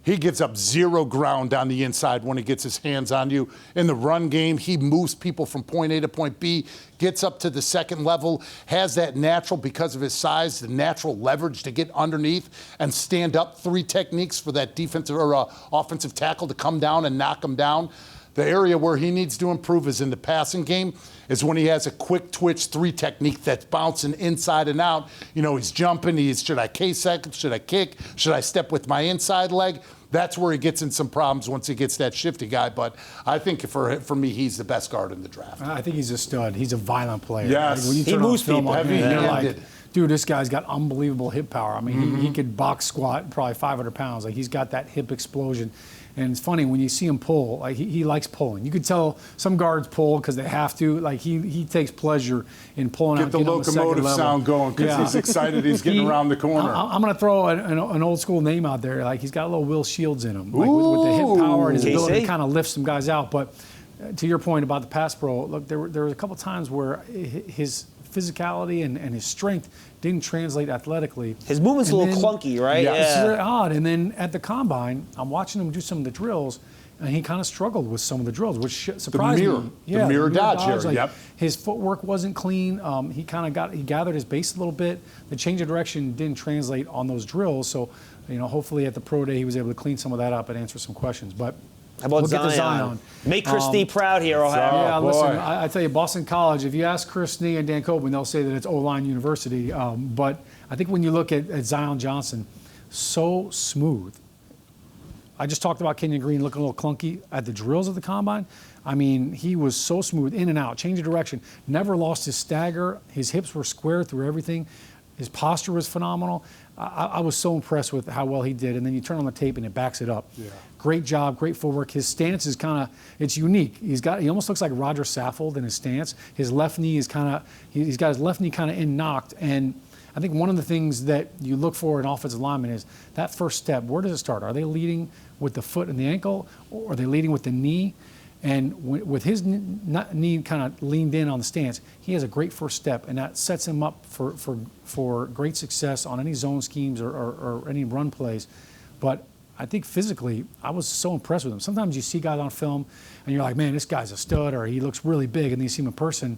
he gives up zero ground on the inside when he gets his hands on you. In the run game, he moves people from point A to point B, gets up to the second level, has that natural, because of his size, the natural leverage to get underneath and stand up. 3 techniques for that defensive or offensive tackle to come down and knock him down. The area where he needs to improve is in the passing game, is when he has a quick twitch 3 technique that's bouncing inside and out. He's jumping, should I K-second, should I kick, should I step with my inside leg? That's where he gets in some problems once he gets that shifty guy. But I think for me, he's the best guard in the draft. I think he's a stud. He's a violent player. Yes. When you He turn moves on film people. on him, you're like, Heavy-handed. dude, this guy's got unbelievable hip power. I mean, he could box squat probably 500 pounds. Like, he's got that hip explosion. And it's funny, when you see him pull, like, he likes pulling. You could tell some guards pull because they have to. Like, he takes pleasure in pulling out. Get the locomotive sound going because he's excited. He's getting around the corner. I'm going to throw an old school name out there. Like, he's got a little Will Shields in him, like with the hip power and his ability to kind of lift some guys out. But to your point about the pass pro, look, there were a couple times where his physicality and his strength didn't translate athletically. His movement's a little clunky, right? Yeah. It's very odd. And then at the combine, I'm watching him do some of the drills, and he kind of struggled with some of the drills, which surprised me. The mirror dodge. Like, Yep. His footwork wasn't clean. He gathered his base a little bit. The change of direction didn't translate on those drills. So, hopefully at the pro day he was able to clean some of that up and answer some questions. But how about we'll get to Zion? Make Christie proud here, O'Hara. Yeah, boy. listen, I tell you, Boston College, if you ask Chris Nee and Dan Copeland, they'll say that it's O-line university. But I think when you look at Zion Johnson, so smooth. I just talked about Kenyon Green looking a little clunky at the drills of the combine. I mean, he was so smooth, in and out, change of direction, never lost his stagger. His hips were square through everything. His posture was phenomenal. I was so impressed with how well he did. And then you turn on the tape and it backs it up. Yeah. Great job, great footwork. His stance is it's unique. He almost looks like Roger Saffold in his stance. His left knee is he's got his left knee kind of in knocked. And I think one of the things that you look for in offensive linemen is that first step. Where does it start? Are they leading with the foot and the ankle, or are they leading with the knee? And with his knee kind of leaned in on the stance, he has a great first step, and that sets him up for great success on any zone schemes or any run plays. But I think physically, I was so impressed with him. Sometimes you see guys on film, and you're like, man, this guy's a stud, or he looks really big, and then you see him in person,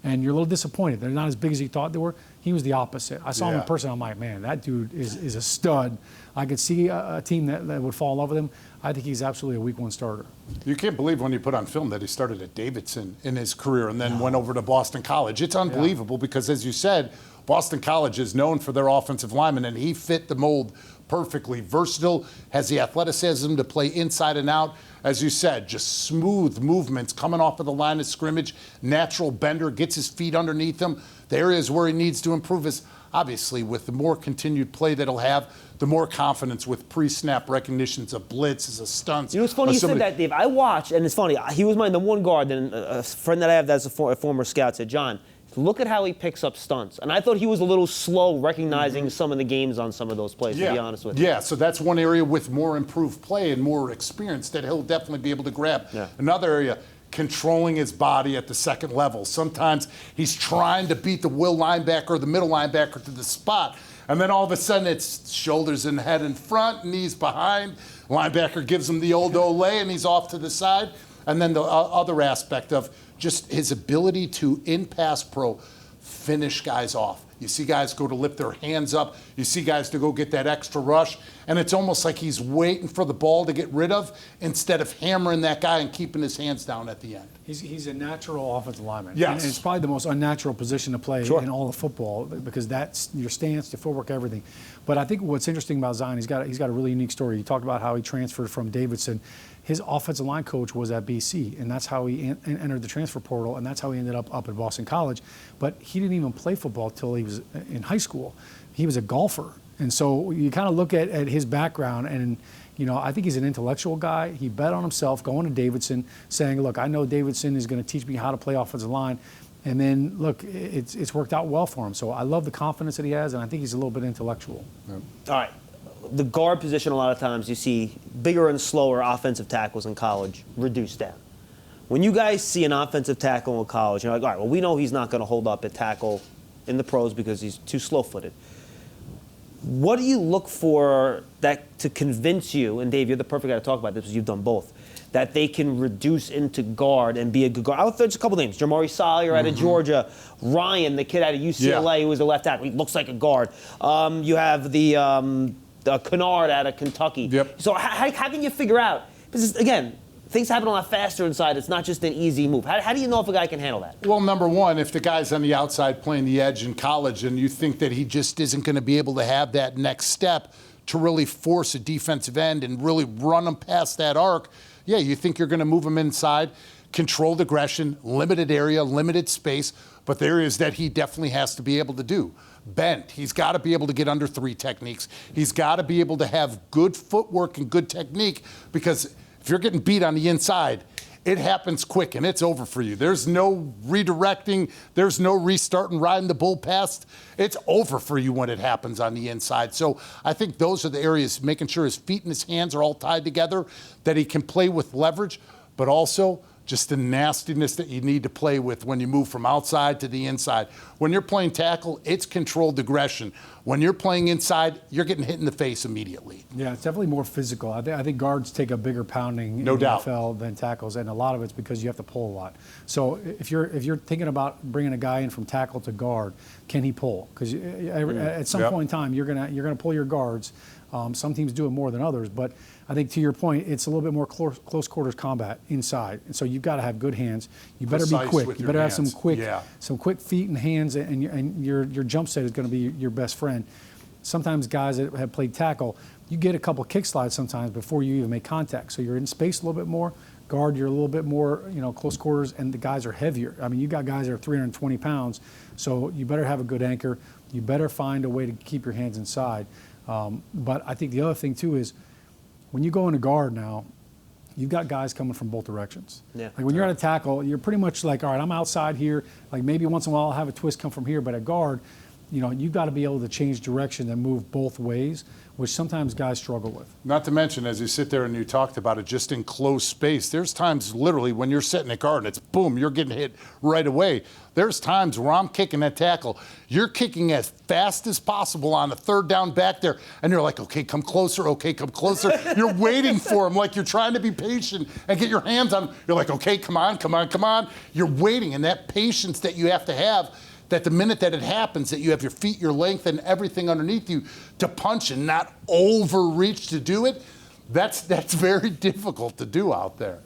and you're a little disappointed. They're not as big as you thought they were. He was the opposite. I saw him in person. I'm like, man, that dude is a stud. I could see a team that would fall in love with him. I think he's absolutely a week 1 starter. You can't believe when you put on film that he started at Davidson in his career and then went over to Boston College. It's unbelievable because, as you said, Boston College is known for their offensive linemen, and he fit the mold perfectly. Versatile, has the athleticism to play inside and out. As you said, just smooth movements coming off of the line of scrimmage, natural bender, gets his feet underneath him. The areas where he needs to improve is obviously with the more continued play that he'll have, the more confidence with pre-snap recognitions of blitzes, of stunts. It's funny you said that, Dave. I watched, and it's funny, he was my number 1 guard, and a friend that I have that's a former scout said, John, look at how he picks up stunts. And I thought he was a little slow recognizing some of the games on some of those plays, to be honest with you. Yeah, so that's one area with more improved play and more experience that he'll definitely be able to grab. Yeah. Another area, controlling his body at the second level. Sometimes he's trying to beat the will linebacker or the middle linebacker to the spot, and then all of a sudden it's shoulders and head in front, knees behind. Linebacker gives him the old Olay, and he's off to the side. And then the other aspect of just his ability to, in pass pro, finish guys off. You see guys go to lift their hands up. You see guys to go get that extra rush. And it's almost like he's waiting for the ball to get rid of instead of hammering that guy and keeping his hands down at the end. He's a natural offensive lineman. Yes. And it's probably the most unnatural position to play in all of football because that's your stance, your footwork, everything. But I think what's interesting about Zion, he's got a really unique story. You talked about how he transferred from Davidson. His offensive line coach was at BC, and that's how he entered the transfer portal, and that's how he ended up at Boston College. But he didn't even play football till he was in high school. He was a golfer. And so you kind of look at his background, and I think he's an intellectual guy. He bet on himself going to Davidson, saying, look, I know Davidson is going to teach me how to play offensive line. And then, look, it's worked out well for him. So I love the confidence that he has, and I think he's a little bit intellectual. All right. The guard position, a lot of times you see bigger and slower offensive tackles in college reduced down. When you guys see an offensive tackle in college, you're like, all right, well, we know he's not going to hold up at tackle in the pros because he's too slow-footed. What do you look for that to convince you, and Dave, you're the perfect guy to talk about this because you've done both, that they can reduce into guard and be a good guard? I'll throw just a couple names. Jamari Salyer out of Georgia. Ryan, the kid out of UCLA who was a left tackle. He looks like a guard. You have the Kennard out of Kentucky. Yep. So how can you figure out? Because, again, things happen a lot faster inside. It's not just an easy move. How do you know if a guy can handle that? Well, number one, if the guy's on the outside playing the edge in college and you think that he just isn't going to be able to have that next step to really force a defensive end and really run him past that arc, yeah, you think you're going to move him inside, controlled aggression, limited area, limited space, but there is that he definitely has to be able to do. Bent. He's got to be able to get under 3 techniques. He's got to be able to have good footwork and good technique, because if you're getting beat on the inside, it happens quick and it's over for you. There's no redirecting. There's no restarting, riding the bull past. It's over for you when it happens on the inside. So I think those are the areas, making sure his feet and his hands are all tied together, that he can play with leverage, but also just the nastiness that you need to play with when you move from outside to the inside. When you're playing tackle, it's controlled aggression. When you're playing inside, you're getting hit in the face immediately. Yeah, it's definitely more physical. I think guards take a bigger pounding in the NFL than tackles, and a lot of it's because you have to pull a lot. So if you're thinking about bringing a guy in from tackle to guard, can he pull? Because at some point in time, you're gonna pull your guards. Some teams do it more than others, but I think to your point, it's a little bit more close quarters combat inside, and so you've got to have good hands. You better be quick. You better have some quick feet and hands, and your jump set is going to be your best friend. Sometimes guys that have played tackle, you get a couple kick slides sometimes before you even make contact, so you're in space a little bit more. Guard, you're a little bit more, close quarters, and the guys are heavier. I mean, you got guys that are 320 pounds, so you better have a good anchor. You better find a way to keep your hands inside. But I think the other thing too is, when you go into guard now, you've got guys coming from both directions. Yeah. Like when you're at a tackle, you're pretty much like, all right, I'm outside here. Like maybe once in a while I'll have a twist come from here, but at guard, you've got to be able to change direction and move both ways, which sometimes guys struggle with. Not to mention, as you sit there and you talked about it, just in closed space, there's times literally when you're sitting at guard and it's boom, you're getting hit right away. There's times where I'm kicking that tackle. You're kicking as fast as possible on a third down back there, and you're like, okay, come closer, okay, come closer. You're waiting for him like you're trying to be patient and get your hands on him. You're like, okay, come on, come on, come on. You're waiting, and that patience that you have to have, that the minute that it happens, that you have your feet, your length, and everything underneath you to punch and not overreach to do it, that's very difficult to do out there.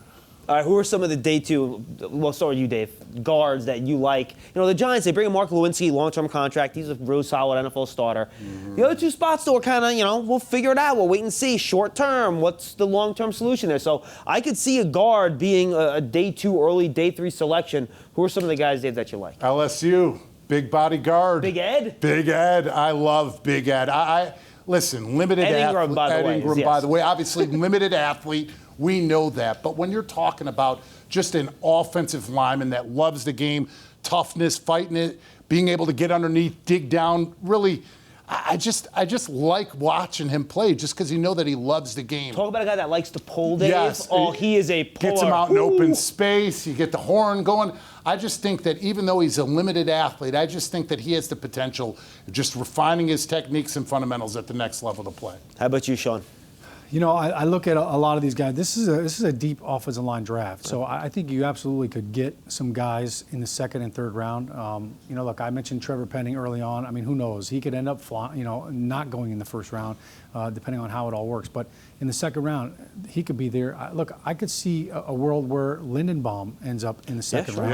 All right, who are some of the day two, well, start with you, Dave, guards that you like? The Giants, they bring in Mark Lewinsky, long-term contract. He's a real solid NFL starter. The other two spots, though, are kind of, we'll figure it out. We'll wait and see. Short-term, what's the long-term solution there? So I could see a guard being a day 2, early day 3 selection. Who are some of the guys, Dave, that you like? LSU. Big body guard. Big Ed? Big Ed. I love Big Ed. Listen, limited Ed Ingram, athlete. by the Ed way. Ingram, Yes. by the way. Obviously, limited athlete. We know that. But when you're talking about just an offensive lineman that loves the game, toughness, fighting it, being able to get underneath, dig down, really, I just like watching him play just because you know that he loves the game. Talk about a guy that likes to pull, Dave. Yes. Oh, he is a puller. Gets him out in open space. You get the horn going. I just think that even though he's a limited athlete, I just think that he has the potential of just refining his techniques and fundamentals at the next level to play. How about you, Sean? I look at a lot of these guys. This is a deep offensive line draft. So I think you absolutely could get some guys in the second and third round. Look, I mentioned Trevor Penning early on. I mean, who knows? He could end up not going in the first round, depending on how it all works. But in the second round, he could be there. Look, I could see a world where Lindenbaum ends up in the second round.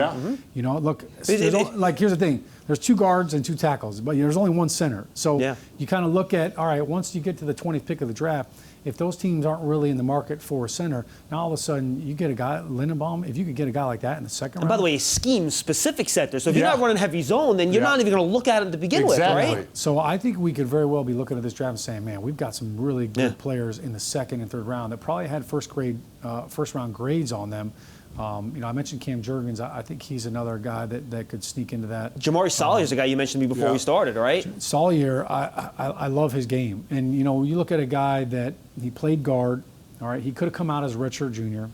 Yeah. Mm-hmm. Look, here's the thing. There's 2 guards and 2 tackles, but there's only 1 center. So you kind of look at, all right, once you get to the 20th pick of the draft, if those teams aren't really in the market for a center, now all of a sudden you get a guy, Lindenbaum, if you could get a guy like that in the second round. By the way, a scheme-specific center. So if you're not running heavy zone, then you're not even going to look at him to begin with, right? So I think we could very well be looking at this draft and saying, man, we've got got some really good players in the second and third round that probably had first round grades on them. I mentioned Cam Jurgens. I think he's another guy that could sneak into that. Jamari Salyer is the guy you mentioned to me before we started, right? Salyer, I love his game. And, you look at a guy that he played guard, all right? He could have come out as a redshirt junior.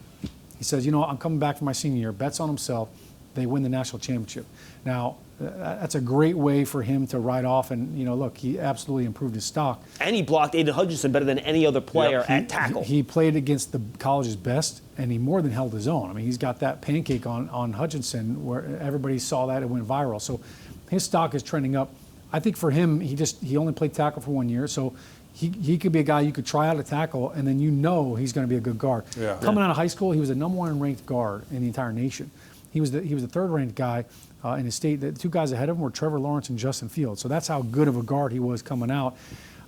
He says, I'm coming back for my senior year. Bets on himself. They win the national championship. Now, that's a great way for him to ride off. And, look, he absolutely improved his stock. And he blocked Aiden Hutchinson better than any other player at tackle. He played against the college's best, and he more than held his own. I mean, he's got that pancake on Hutchinson where everybody saw that. It went viral. So his stock is trending up. I think for him, he only played tackle for 1 year. So he could be a guy you could try out a tackle, and then he's going to be a good guard. Yeah. Coming out of high school, he was the #1 ranked guard in the entire nation. He was the third-ranked guy in his state. The two guys ahead of him were Trevor Lawrence and Justin Fields. So that's how good of a guard he was coming out.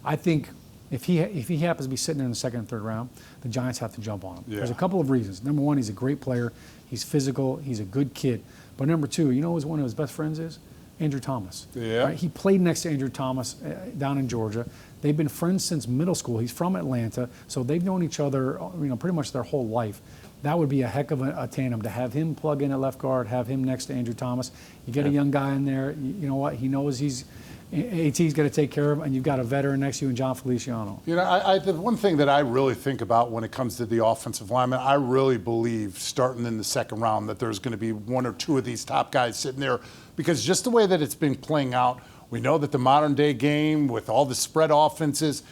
I think if he happens to be sitting there in the second and third round, the Giants have to jump on him. Yeah. There's a couple of reasons. Number one, he's a great player. He's physical. He's a good kid. But number two, who one of his best friends is? Andrew Thomas. Yeah. Right? He played next to Andrew Thomas down in Georgia. They've been friends since middle school. He's from Atlanta, so they've known each other, pretty much their whole life. That would be a heck of a tandem to have him plug in at left guard, have him next to Andrew Thomas. You get a young guy in there. You know what? He knows AT's going to take care of him, and you've got a veteran next to you in John Feliciano. The one thing that I really think about when it comes to the offensive lineman, I really believe starting in the second round that there's going to be one or two of these top guys sitting there, because just the way that it's been playing out, we know that the modern day game with all the spread offenses,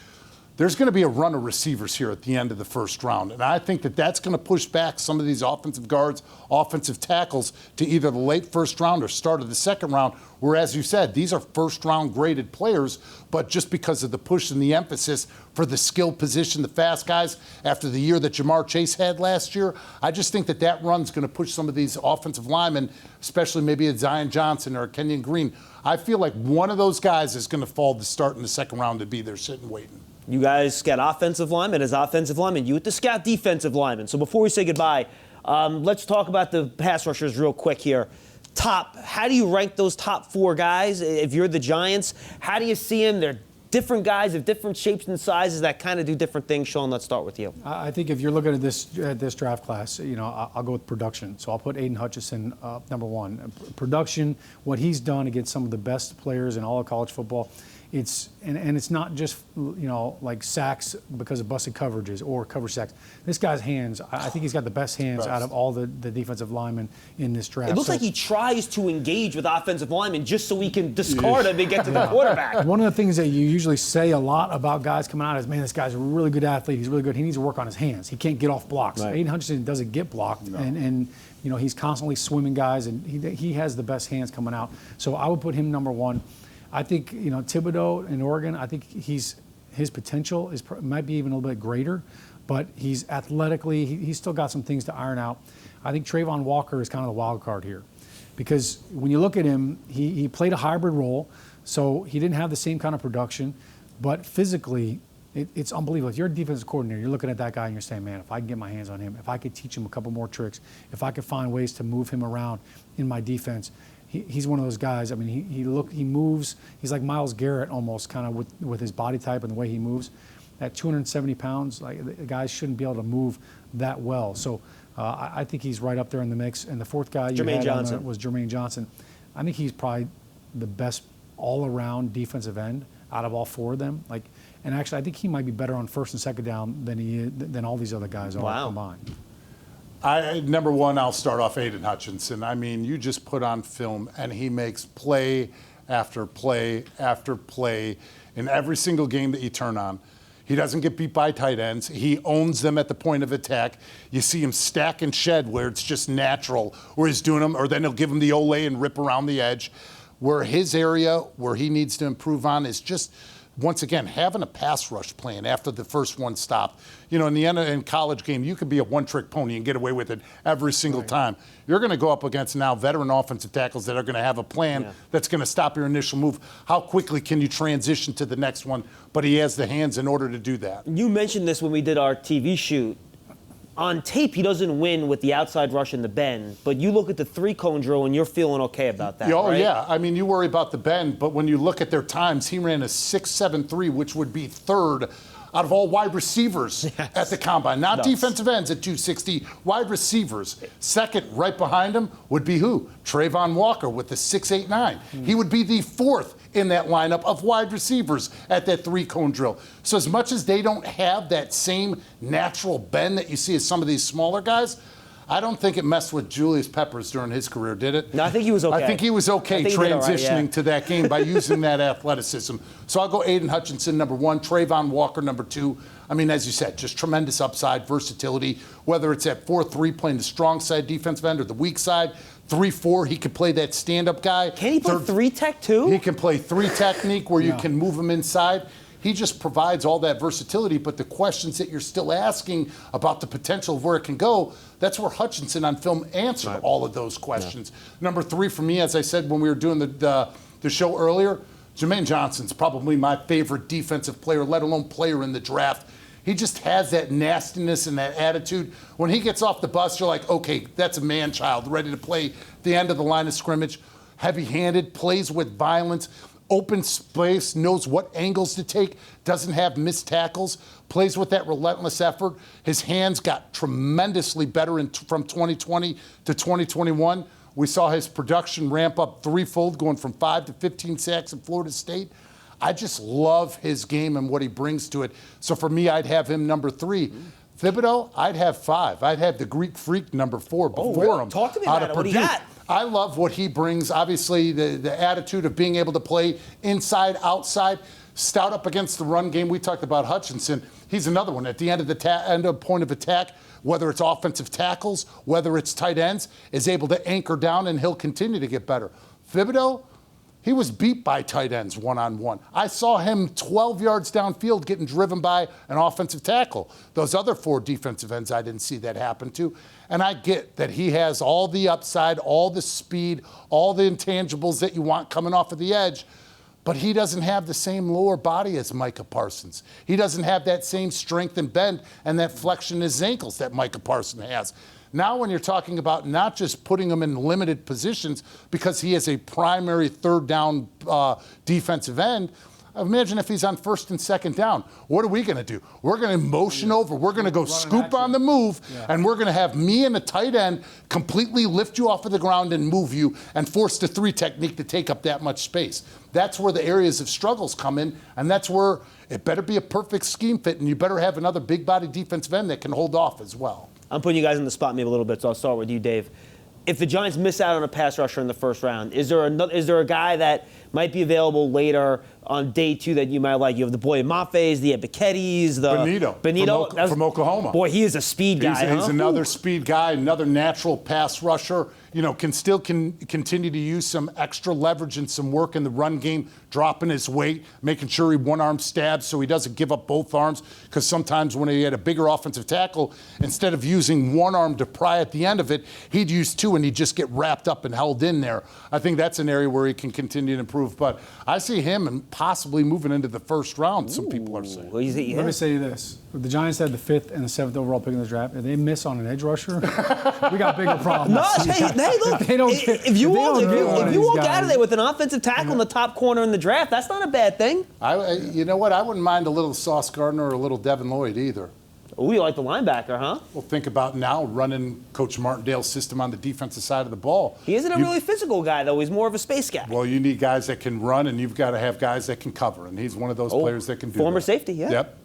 there's going to be a run of receivers here at the end of the first round. And I think that that's going to push back some of these offensive guards, offensive tackles to either the late first round or start of the second round, where, as you said, these are first round graded players, but just because of the push and the emphasis for the skill position, the fast guys, after the year that Jamar Chase had last year, I just think that run's going to push some of these offensive linemen, especially maybe a Zion Johnson or a Kenyon Green. I feel like one of those guys is going to fall to start in the second round to be there sitting waiting. You guys scout offensive linemen as offensive linemen. You at the scout defensive linemen. So before we say goodbye, let's talk about the pass rushers real quick here. How do you rank those top four guys? If you're the Giants, how do you see them? They're different guys of different shapes and sizes that kind of do different things. Sean, let's start with you. I think if you're looking at this draft class, I'll go with production. So I'll put Aiden Hutchinson number one. Production, what he's done against some of the best players in all of college football. It's not just like sacks because of busted coverages or cover sacks. This guy's hands, I think he's got the best hands out of all the defensive linemen in this draft. It looks like he tries to engage with offensive linemen just so he can discard them and get to the quarterback. One of the things that you usually say a lot about guys coming out is, man, this guy's a really good athlete. He's really good. He needs to work on his hands. He can't get off blocks. Right. Aiden Hutchinson doesn't get blocked, and he's constantly swimming guys, and he has the best hands coming out. So I would put him number one. I think Thibodeau in Oregon. I think his potential might be even a little bit greater, but he's athletically he's still got some things to iron out. I think Trayvon Walker is kind of the wild card here, because when you look at him, he played a hybrid role, so he didn't have the same kind of production, but physically it's unbelievable. If you're a defensive coordinator, you're looking at that guy and you're saying, man, if I can get my hands on him, if I could teach him a couple more tricks, if I could find ways to move him around in my defense. He's one of those guys. I mean, he moves. He's like Myles Garrett almost, kind of with his body type and the way he moves. At 270 pounds, like the guys shouldn't be able to move that well. So I think he's right up there in the mix. And the fourth guy you had on was Jermaine Johnson. I think he's probably the best all-around defensive end out of all four of them. And actually, I think he might be better on first and second down than all these other guys are combined. Number one, I'll start off Aiden Hutchinson. I mean, you just put on film, and he makes play after play after play in every single game that you turn on. He doesn't get beat by tight ends. He owns them at the point of attack. You see him stack and shed where it's just natural, where he's doing them, or then he'll give him the Olay and rip around the edge. Where his area, where he needs to improve on, is just, once again, having a pass rush plan after the first one stopped. In the end in college game, you could be a one-trick pony and get away with it every single time. You're going to go up against now veteran offensive tackles that are going to have a plan that's going to stop your initial move. How quickly can you transition to the next one? But he has the hands in order to do that. You mentioned this when we did our TV shoot. On tape, he doesn't win with the outside rush and the bend, but you look at the three-cone drill and you're feeling okay about that, right? Yeah. I mean, you worry about the bend, but when you look at their times, he ran a 6.73, which would be third out of all wide receivers at the combine. Not defensive ends at 260, wide receivers. Second, right behind him, would be who? Trayvon Walker with the 6'8'9". He would be the fourth in that lineup of wide receivers at that three-cone drill. So as much as they don't have that same natural bend that you see as some of these smaller guys, I don't think it messed with Julius Peppers during his career, did it? No, I think he was okay. I think he was okay transitioning to that game by using that athleticism. So I'll go Aiden Hutchinson, number 1, Trayvon Walker, number 2. I mean, as you said, just tremendous upside, versatility, whether it's at 4-3 playing the strong side defensive end or the weak side. 3-4, he could play that stand-up guy. Can he play 3-tech too? He can play 3 technique where you can move him inside. He just provides all that versatility, but the questions that you're still asking about the potential of where it can go, that's where Hutchinson on film answered all of those questions. Number 3 for me, as I said when we were doing the show earlier, Jermaine Johnson's probably my favorite defensive player, let alone player in the draft. He just has that nastiness and that attitude. When he gets off the bus, you're like, okay, that's a man-child ready to play the end of the line of scrimmage. Heavy-handed, plays with violence. Open space, knows what angles to take, doesn't have missed tackles, plays with that relentless effort. His hands got tremendously better from 2020 to 2021. We saw his production ramp up threefold, going from 5 to 15 sacks in Florida State. I just love his game and what he brings to it. So for me, I'd have him number 3. Thibodeau, I'd have 5. I'd have the Greek Freak number 4 before him. Talk to me about it. What do you got? I love what he brings. Obviously, the attitude of being able to play inside, outside, stout up against the run game. We talked about Hutchinson. He's another one. At the end of the point of attack, whether it's offensive tackles, whether it's tight ends, is able to anchor down, and he'll continue to get better. Thibodeau, he was beat by tight ends one-on-one. I saw him 12 yards downfield getting driven by an offensive tackle. Those other 4 defensive ends, I didn't see that happen to. And I get that he has all the upside, all the speed, all the intangibles that you want coming off of the edge, but he doesn't have the same lower body as Micah Parsons. He doesn't have that same strength and bend and that flexion in his ankles that Micah Parsons has. Now when you're talking about not just putting him in limited positions because he is a primary third down defensive end, imagine if he's on first and second down. What are we going to do? We're going to motion over. We're going to go scoop on the move, and we're going to have me and a tight end completely lift you off of the ground and move you and force the 3 technique to take up that much space. That's where the areas of struggles come in, and that's where it better be a perfect scheme fit, and you better have another big body defensive end that can hold off as well. I'm putting you guys on the spot maybe a little bit, so I'll start with you, Dave. If the Giants miss out on a pass rusher in the first round, is there a guy that might be available later on day 2 that you might like? You have the boy Maffe's, the Ebiketis, the Benito from Oklahoma. Boy, he is a speed guy. He's another speed guy, another natural pass rusher. You know, can continue to use some extra leverage and some work in the run game, dropping his weight, making sure he one-arm stabs so he doesn't give up both arms. Because sometimes when he had a bigger offensive tackle, instead of using one arm to pry at the end of it, he'd use 2 and he'd just get wrapped up and held in there. I think that's an area where he can continue to improve. But I see him and possibly moving into the first round, some people are saying. Let me say you this. The Giants had the 5th and the 7th overall pick in the draft. If they miss on an edge rusher, we got bigger problems. No, hey, look, if you walk out of there with an offensive tackle in the top corner in the draft, that's not a bad thing. You know what? I wouldn't mind a little Sauce Gardner or a little Devin Lloyd either. Oh, you like the linebacker, huh? Well, think about now running Coach Martindale's system on the defensive side of the ball. He isn't a really physical guy, though. He's more of a space guy. Well, you need guys that can run, and you've got to have guys that can cover, and he's one of those players that can do that. Former safety, yeah. Yep.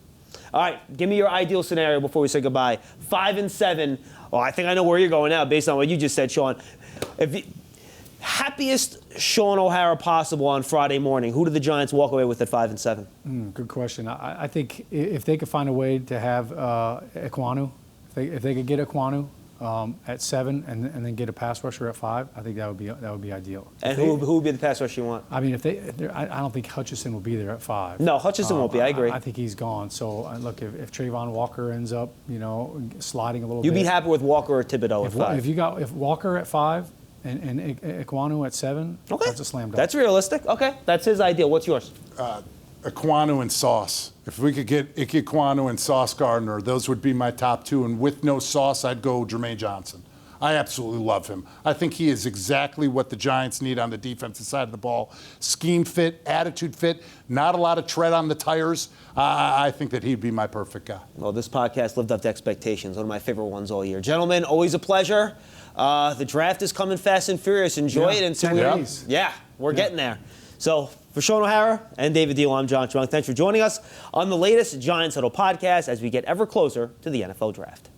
All right, give me your ideal scenario before we say goodbye. 5-7. Oh, I think I know where you're going now based on what you just said, Sean. Happiest Sean O'Hara possible on Friday morning. Who do the Giants walk away with at 5-7? Good question. I think if they could find a way to have Ekwonu, if they could get Ekwonu at 7 and then get a pass rusher at 5, I think that would be ideal. And who would be the pass rusher you want? I mean, I don't think Hutchinson will be there at 5. No, Hutchinson won't be. I agree. I think he's gone. So look, if Trayvon Walker ends up, sliding a little bit, you'd be happy with Walker or Thibodeau at 5. If Walker at 5. And Ekwonu at 7, okay. That's a slam dunk. That's realistic. Okay, that's his ideal. What's yours? Ekwonu and Sauce. If we could get Ekwonu and Sauce Gardner, those would be my top 2. And with no Sauce, I'd go Jermaine Johnson. I absolutely love him. I think he is exactly what the Giants need on the defensive side of the ball. Scheme fit, attitude fit, not a lot of tread on the tires. I think that he'd be my perfect guy. Well, this podcast lived up to expectations. One of my favorite ones all year. Gentlemen, always a pleasure. The draft is coming fast and furious. Enjoy it. And 10 days. Yeah, we're getting there. So for Sean O'Hara and David Diehl, I'm John Schmeelk. Thanks for joining us on the latest Giants Huddle podcast as we get ever closer to the NFL Draft.